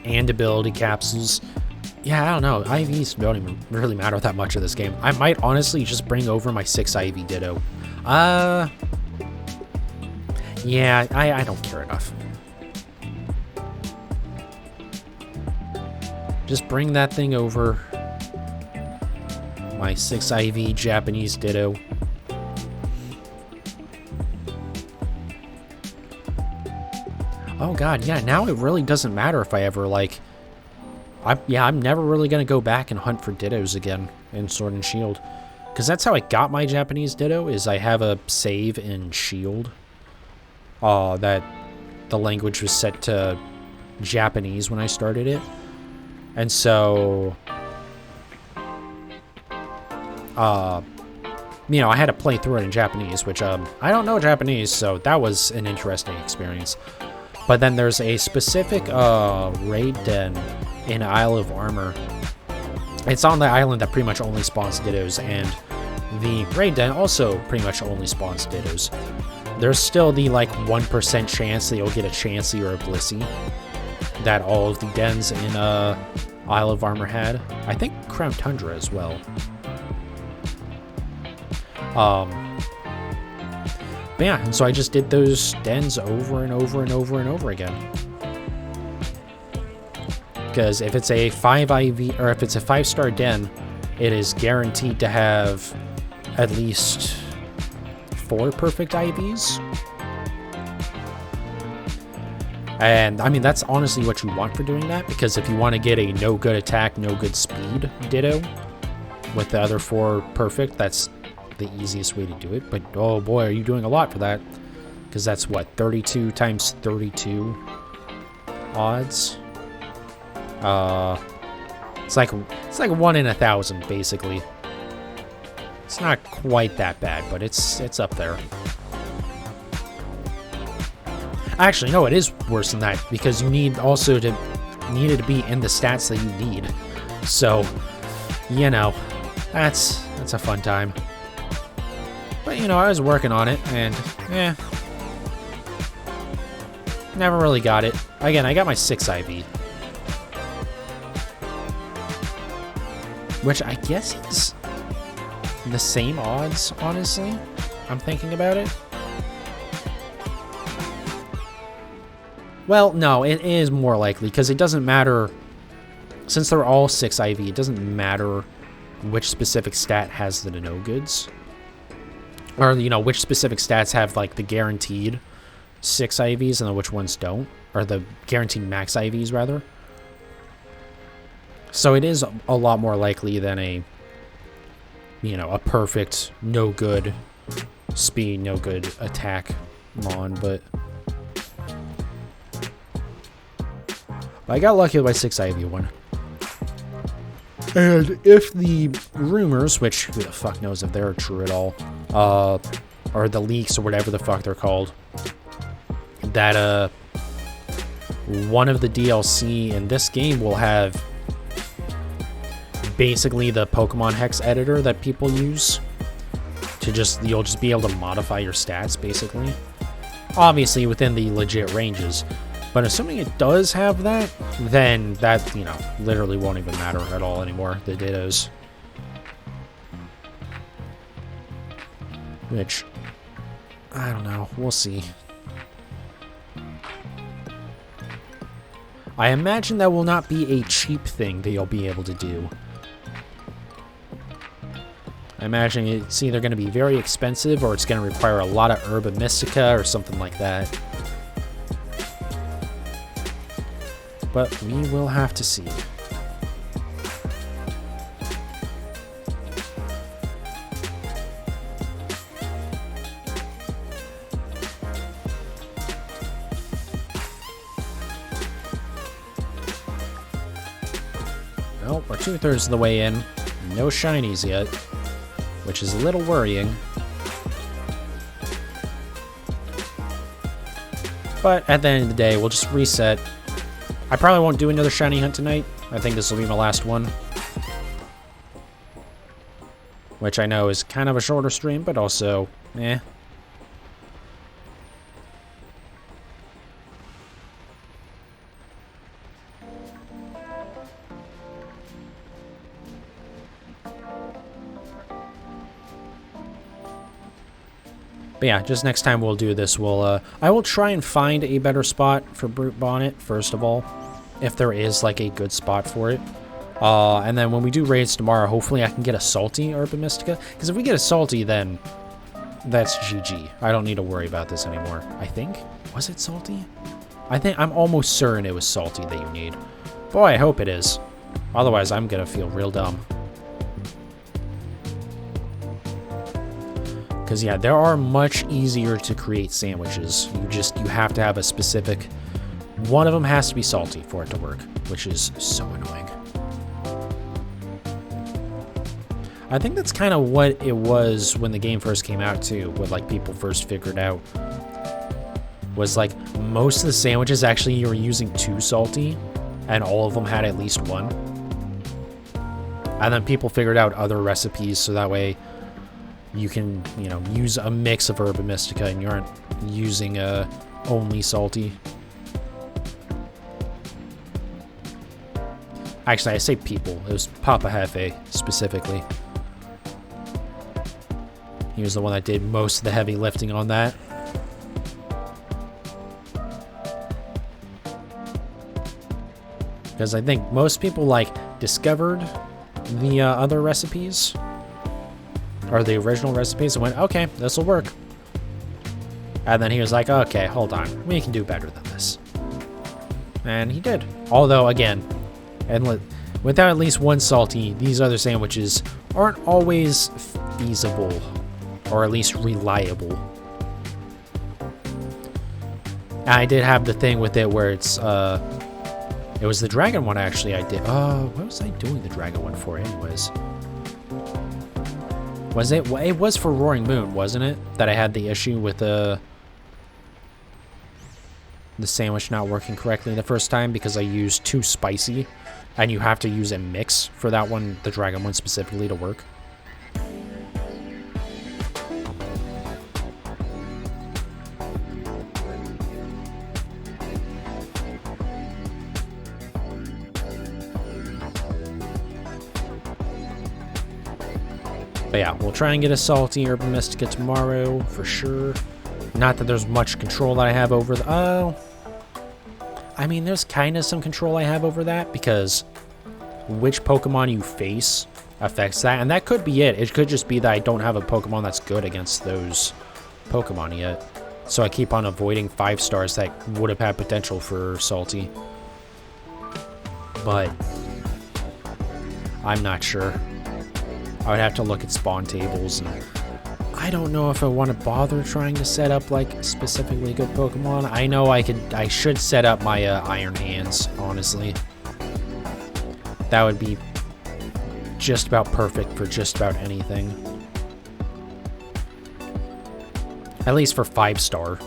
and ability capsules. Yeah, I don't know. IVs don't even really matter that much in this game. I might honestly just bring over my 6 IV Ditto. Yeah, I don't care enough. Just bring that thing over. My 6 IV Japanese Ditto. Oh god, yeah, now it really doesn't matter if I ever, like... I'm never really going to go back and hunt for Dittos again in Sword and Shield. Because that's how I got my Japanese Ditto, is I have a save in Shield. That the language was set to Japanese when I started it. And so... you know, I had to play through it in Japanese, which, I don't know Japanese, so that was an interesting experience. But then there's a specific, raid den in Isle of Armor. It's on the island that pretty much only spawns Dittos, and the raid den also pretty much only spawns Dittos. There's still the, like, 1% chance that you'll get a Chansey or a Blissey that all of the dens in, Isle of Armor had. I think Crown Tundra as well. But yeah, and so I just did those dens over and over and over and over again. Because if it's a 5 IV, or if it's a 5-star den, it is guaranteed to have at least 4 perfect IVs. And I mean, that's honestly what you want for doing that, because if you want to get a no good attack, no good speed Ditto with the other 4 perfect, that's the easiest way to do it. But oh boy, are you doing a lot for that, because that's what, 32 times 32 odds. It's like 1 in 1,000 basically. It's not quite that bad, but it's up there. Actually, no, it is worse than that, because you need also to need it to be in the stats that you need. So, you know, that's a fun time. But you know, I was working on it, and never really got it. Again, I got my 6 IV. Which I guess is the same odds, honestly. I'm thinking about it. Well, no, it is more likely, because it doesn't matter. Since they're all 6 IV, it doesn't matter which specific stat has the no-goods. Or, you know, which specific stats have, like, the guaranteed 6 IVs and then which ones don't. Or the guaranteed max IVs, rather. So it is a lot more likely than a, you know, a perfect, no good speed, no good attack Mon, but I got lucky with my 6 IV one. And if the rumors, which who the fuck knows if they're true at all, or the leaks or whatever the fuck they're called, that one of the DLC in this game will have basically the Pokemon Hex editor that people use to you'll just be able to modify your stats, basically. Obviously within the legit ranges. But assuming it does have that, then that, you know, literally won't even matter at all anymore, the Dittos. Which, I don't know, we'll see. I imagine that will not be a cheap thing that you'll be able to do. I imagine it's either going to be very expensive or it's going to require a lot of Herba Mystica or something like that. But we will have to see. Well, we're 2/3 of the way in. No shinies yet. which is a little worrying. But at the end of the day, we'll just reset. I probably won't do another shiny hunt tonight. I think this will be my last one. Which I know is kind of a shorter stream, but also, eh. But yeah, just next time we'll do this, I will try and find a better spot for Brute Bonnet, first of all, if there is, like, a good spot for it. And then when we do raids tomorrow, hopefully I can get a Salty Urban Mystica, because if we get a Salty, then that's GG. I don't need to worry about this anymore, I think. Was it Salty? I'm almost certain it was Salty that you need. Boy, I hope it is. Otherwise, I'm gonna feel real dumb. Because, yeah, there are much easier to create sandwiches. You have to have a specific... One of them has to be salty for it to work, which is so annoying. I think that's kind of what it was when the game first came out, too. What, like, people first figured out. Was, like, most of the sandwiches, actually, you were using 2 salty, and all of them had at least 1. And then people figured out other recipes, so that way... You can, you know, use a mix of Urban Mystica and you aren't using only salty. Actually, I say people. It was Papa Hefe, specifically. He was the one that did most of the heavy lifting on that. Because I think most people, like, discovered the other recipes. Or the original recipes, and went, okay, this will work. And then he was like, okay, hold on, we can do better than this. And he did. Although, again, and without at least 1 salty, these other sandwiches aren't always feasible, or at least reliable. And I did have the thing with it where it was the dragon one, actually, I did. What was I doing the dragon one for, anyways? Was it? It was for Roaring Moon, wasn't it? That I had the issue with the sandwich not working correctly the first time because I used too spicy, and you have to use a mix for that one, the dragon one specifically, to work. But yeah, we'll try and get a salty Urban Mystica tomorrow, for sure. Not that there's much control that I have over the... Oh. I mean, there's kind of some control I have over that, because which Pokemon you face affects that. And that could be it. It could just be that I don't have a Pokemon that's good against those Pokemon yet. So I keep on avoiding 5 stars that would have had potential for salty. But I'm not sure. I would have to look at spawn tables, and I don't know if I want to bother trying to set up, like, specifically good Pokemon. I know I should set up my Iron Hands, honestly. That would be just about perfect for just about anything. At least for 5-star.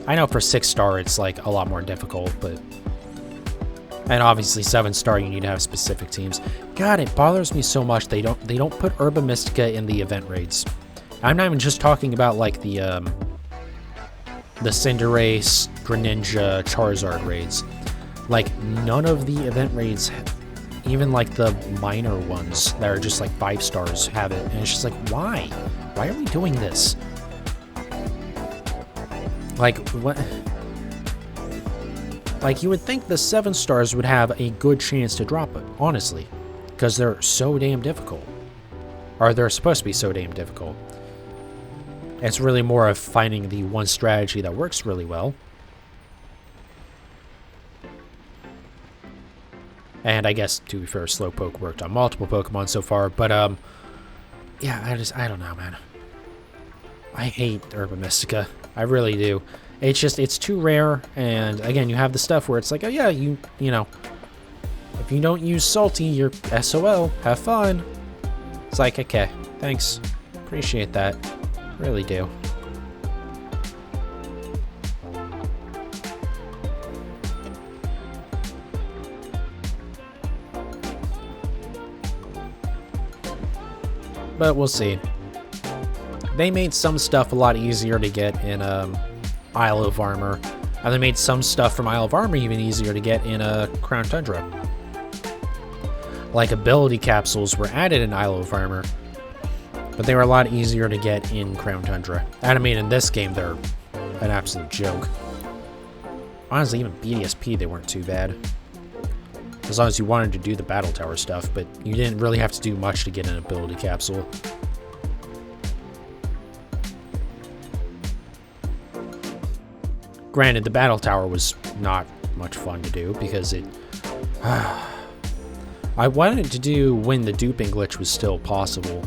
I know for 6-star it's, like, a lot more difficult, but... And obviously 7-star you need to have specific teams. God, it bothers me so much they don't put Urban Mystica in the event raids. I'm not even just talking about like the Cinderace, Greninja, Charizard raids. Like none of the event raids, even like the minor ones that are just like 5 stars, have it. And it's just like, why? Why are we doing this? Like what? Like, you would think the 7 stars would have a good chance to drop it, honestly. Because they're so damn difficult. Or they're supposed to be so damn difficult. It's really more of finding the one strategy that works really well. And I guess, to be fair, Slowpoke worked on multiple Pokemon so far. But, yeah, I don't know, man. I hate Urban Mystica. I really do. It's just, it's too rare, and again, you have the stuff where it's like, oh yeah, you know, if you don't use salty, you're SOL, have fun. It's like, okay, Thanks. Appreciate that. Really do. But we'll see. They made some stuff a lot easier to get in Isle of Armor. And they made some stuff from Isle of Armor even easier to get in Crown Tundra. Like ability capsules were added in Isle of Armor, but they were a lot easier to get in Crown Tundra. And I mean, in this game, they're an absolute joke. Honestly, even BDSP, they weren't too bad. As long as you wanted to do the battle tower stuff, but you didn't really have to do much to get an ability capsule. Granted, the battle tower was not much fun to do because it... I wanted to do when the duping glitch was still possible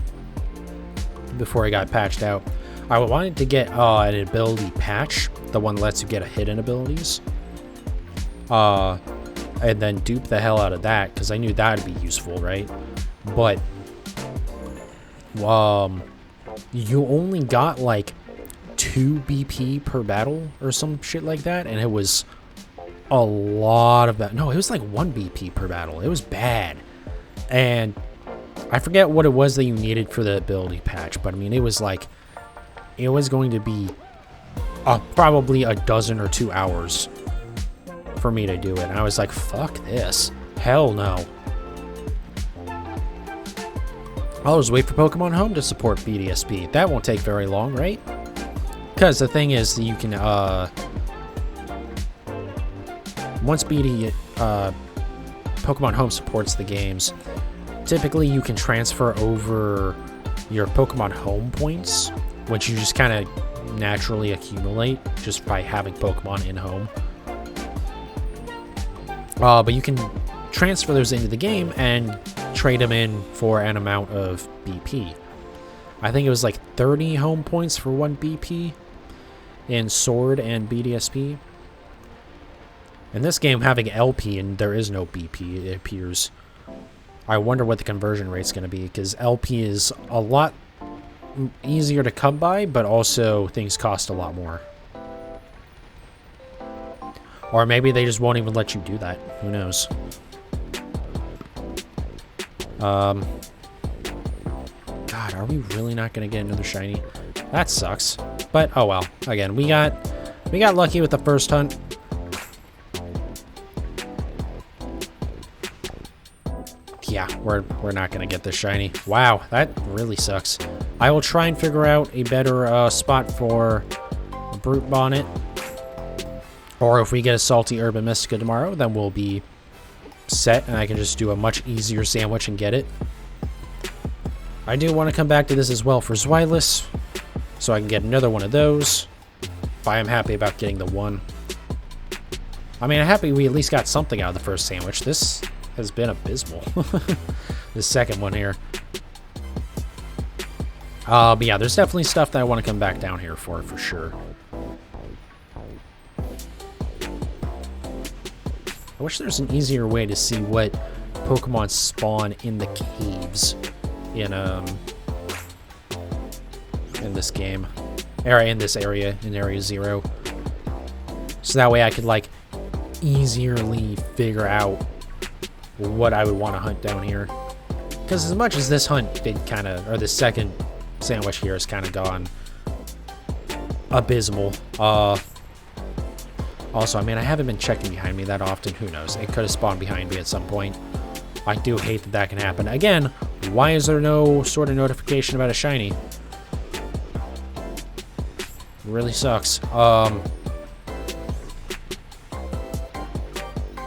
before it got patched out. I wanted to get an ability patch, the one that lets you get a hidden abilities. And then dupe the hell out of that, because I knew that would be useful, right? But you only got like 2 BP per battle or some shit like that, and it was a lot of that. No, it was like 1 BP per battle. It was bad. And I forget what it was that you needed for the ability patch, but I mean, it was like, it was going to be probably a dozen or 2 hours for me to do it. And I was like, fuck this. Hell no. I'll just wait for Pokemon Home to support BDSP. That won't take very long, right? Because the thing is that you can, once Pokemon Home supports the games, typically you can transfer over your Pokemon Home points, which you just kind of naturally accumulate just by having Pokemon in Home. But you can transfer those into the game and trade them in for an amount of BP. I think it was like 30 home points for 1 BP in Sword and BDSP. In this game, having LP and there is no BP, it appears. I wonder what the conversion rate's going to be, because LP is a lot easier to come by, but also things cost a lot more. Or maybe they just won't even let you do that. Who knows? God, are we really not going to get another shiny? That sucks. But, oh well. Again, we got lucky with the first hunt. Yeah, we're not going to get this shiny. Wow, that really sucks. I will try and figure out a better spot for Brute Bonnet. Or if we get a Salty Urban Mystica tomorrow, then we'll be set and I can just do a much easier sandwich and get it. I do want to come back to this as well for Zweilous, so I can get another one of those. But I am happy about getting the one. I mean, I'm happy we at least got something out of the first sandwich. This has been abysmal. This second one here. But yeah, there's definitely stuff that I want to come back down here for sure. I wish there's an easier way to see what Pokemon spawn in the caves in this game. In this area, in Area 0. So that way I could, like, easily figure out what I would want to hunt down here. Because as much as this hunt did kind of, or the second sandwich here has kind of gone abysmal. Also, I mean, I haven't been checking behind me that often. Who knows? It could have spawned behind me at some point. I do hate that that can happen. Again, why is there no sort of notification about a shiny? It really sucks. But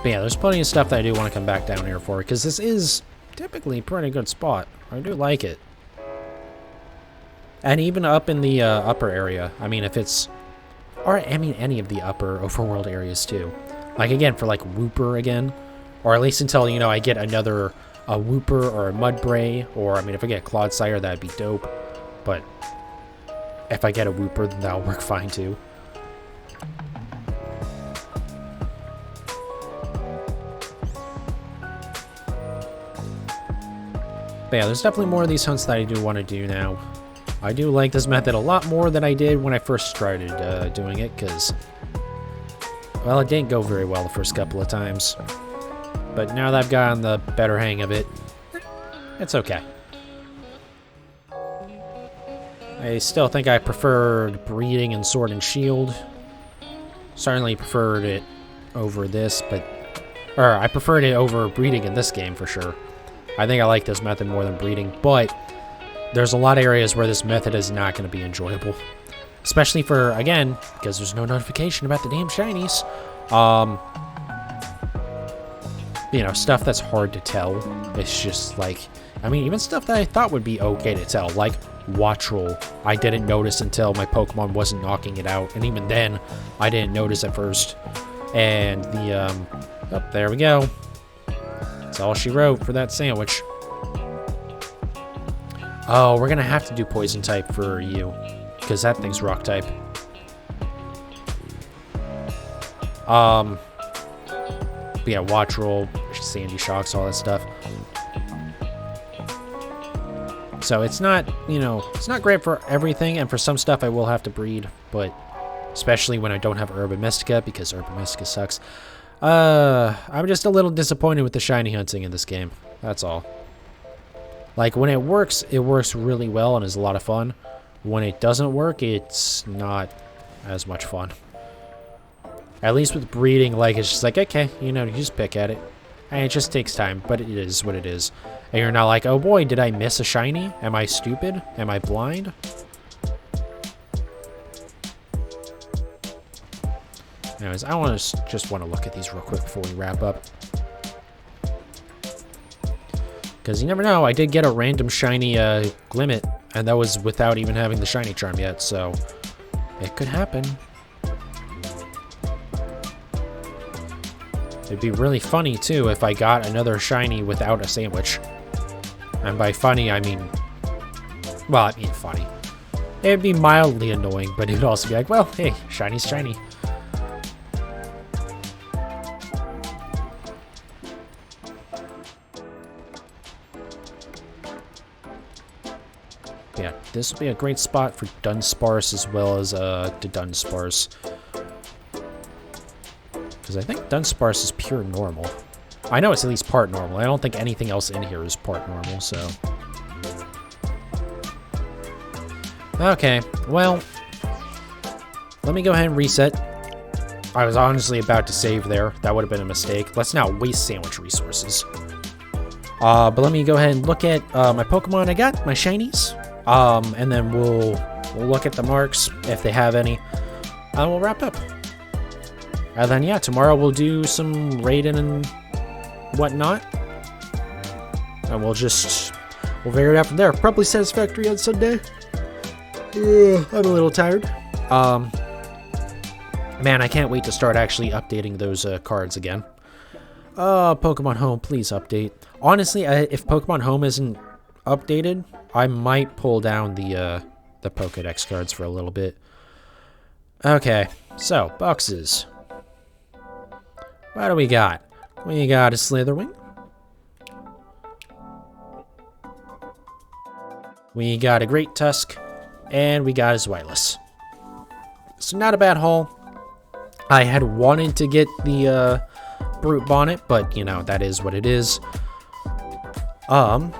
yeah, there's plenty of stuff that I do want to come back down here for, because this is typically a pretty good spot. I do like it. And even up in the upper area, I mean, if it's... Or, I mean, any of the upper overworld areas, too. Like, again, for, like, Wooper again. Or at least until, you know, I get another Wooper or a Mudbray. Or, I mean, if I get a Clodsire, that'd be dope. But if I get a Wooper, then that'll work fine, too. But yeah, there's definitely more of these hunts that I do want to do now. I do like this method a lot more than I did when I first started doing it, because, well, it didn't go very well the first couple of times. But now that I've gotten the better hang of it, it's okay. I still think I preferred breeding and sword and shield. Certainly preferred it over this, or I preferred it over breeding in this game for sure. I think I like this method more than breeding, but there's a lot of areas where this method is not going to be enjoyable. Especially for, again, because there's no notification about the damn shinies. You know, stuff that's hard to tell. It's just like, I mean, even stuff that I thought would be okay to tell, like watch roll. I didn't notice until my Pokemon wasn't knocking it out, and even then, I didn't notice at first. And the, oh, there we go. That's all she wrote for that sandwich. Oh, we're gonna have to do poison type for you, because that thing's rock type. But yeah, watch roll, sandy shocks, all that stuff. So it's not, you know, it's not great for everything, and for some stuff I will have to breed, but especially when I don't have Urban Mystica, because Urban Mystica sucks. I'm just a little disappointed with the shiny hunting in this game. That's all. Like, when it works really well and is a lot of fun. When it doesn't work, it's not as much fun. At least with breeding, like, it's just like, okay, you know, you just pick at it. And it just takes time, but it is what it is. And you're not like, oh boy, did I miss a shiny? Am I stupid? Am I blind? Anyways, I just want to look at these real quick before we wrap up. Because you never know, I did get a random shiny Glimmet, and that was without even having the shiny charm yet, so it could happen. It'd be really funny, too, if I got another shiny without a sandwich. And by funny, I mean... well, I mean funny. It'd be mildly annoying, but it'd also be like, well, hey, shiny's shiny. Yeah, this would be a great spot for Dunsparce as well as the Dunsparce. Because I think Dunsparce is pure normal. I know it's at least part normal. I don't think anything else in here is part normal, so... okay, well... let me go ahead and reset. I was honestly about to save there. That would have been a mistake. Let's not waste sandwich resources. But let me go ahead and look at my Pokemon I got, my shinies. And then we'll look at the marks, if they have any. And we'll wrap up. And then, yeah, tomorrow we'll do some raiding and whatnot. And we'll figure it out from there. Probably satisfactory on Sunday. I'm a little tired. Man, I can't wait to start actually updating those cards again. Pokemon Home, please update. Honestly, if Pokemon Home isn't updated, I might pull down the Pokedex cards for a little bit. Okay, so, boxes. What do we got? We got a Slither Wing. We got a Great Tusk. And we got a Zweilous. So not a bad haul. I had wanted to get the Brute Bonnet, but, you know, that is what it is. I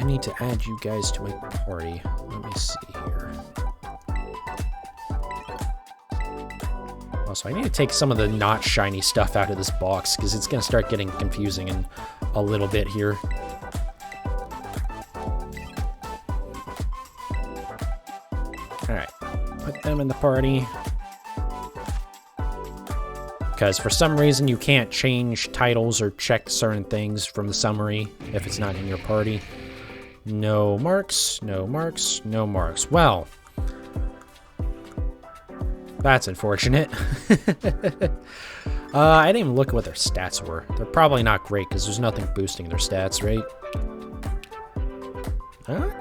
need to add you guys to my party. Let me see here. Also, I need to take some of the not shiny stuff out of this box, because it's going to start getting confusing in a little bit here. Alright, put them in the party. Because for some reason you can't change titles or check certain things from the summary if it's not in your party. No marks, no marks, no marks. Well, that's unfortunate. I didn't even look at what their stats were. They're probably not great because there's nothing boosting their stats, right?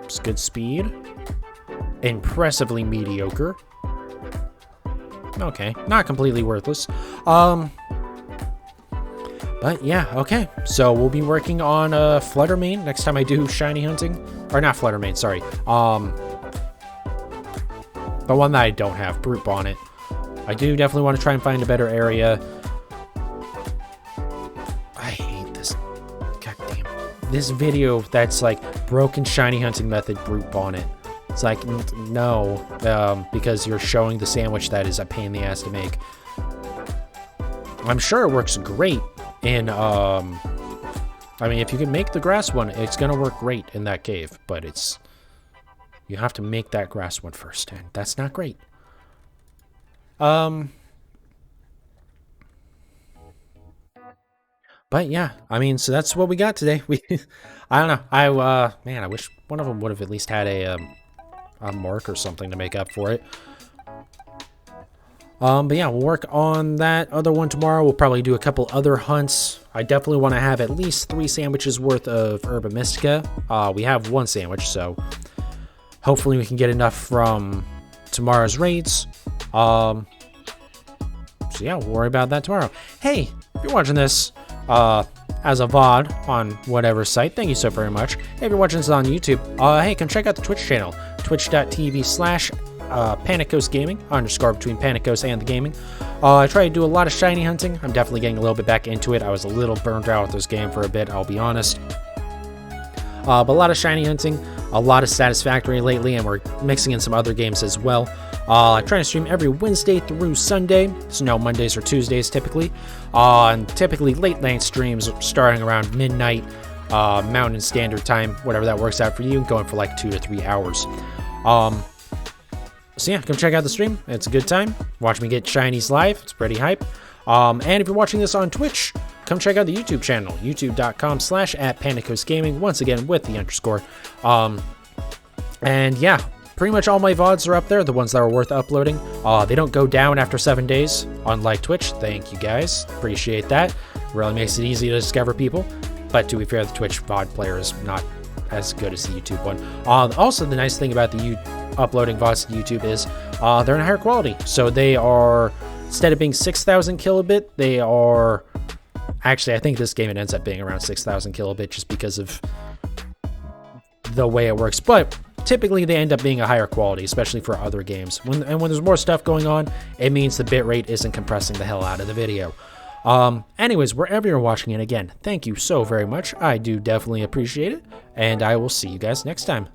It's good speed. Impressively mediocre. Okay, not completely worthless. But yeah, okay. So we'll be working on Flutter Mane next time I do shiny hunting. Or not Flutter Mane, sorry. The one that I don't have, Brute Bonnet. I do definitely want to try and find a better area. I hate this. God damn. This video that's like broken shiny hunting method Brute Bonnet. It's like, no, because you're showing the sandwich that is a pain in the ass to make. I'm sure it works great in, I mean, if you can make the grass one, it's going to work great in that cave, but you have to make that grass one first, and that's not great. But yeah, I mean, so that's what we got today. I don't know, man, I wish one of them would have at least had a mark or something to make up for it. But yeah, we'll work on that other one tomorrow. We'll probably do a couple other hunts. I definitely want to have at least 3 sandwiches worth of Herba Mystica. We have 1 sandwich, so hopefully we can get enough from tomorrow's raids. So yeah, we'll worry about that tomorrow. Hey, if you're watching this as a VOD on whatever site, thank you so very much. Hey, if you're watching this on YouTube, hey, come check out the Twitch channel, twitch.tv/PanicCoast Gaming, _ between PanicCoast and the gaming. I try to do a lot of shiny hunting. I'm definitely getting a little bit back into it. I was a little burnt out with this game for a bit, I'll be honest. But a lot of shiny hunting, a lot of Satisfactory lately, and we're mixing in some other games as well. I try to stream every Wednesday through Sunday, so no Mondays or Tuesdays typically. And typically late night streams starting around midnight, Mountain Standard Time, whatever that works out for you, going for like 2 to 3 hours. So yeah, come check out the stream. It's a good time. Watch me get shinies live. It's pretty hype. And if you're watching this on Twitch, come check out the YouTube channel, youtube.com/@PanicCoastGaming, once again with the _. And yeah, pretty much all my VODs are up there, the ones that are worth uploading. They don't go down after 7 days, unlike Twitch. Thank you guys. Appreciate that. Really makes it easy to discover people. But to be fair, the Twitch VOD player is not as good as the YouTube one. Also, the nice thing about the uploading VODs to YouTube is they're in higher quality. So they are, instead of being 6,000 kilobit, they are... Actually, I think this game it ends up being around 6,000 kilobit just because of the way it works. But typically, they end up being a higher quality, especially for other games. When there's more stuff going on, it means the bitrate isn't compressing the hell out of the video. Anyways, wherever you're watching it, again, thank you so very much. I do definitely appreciate it, and I will see you guys next time.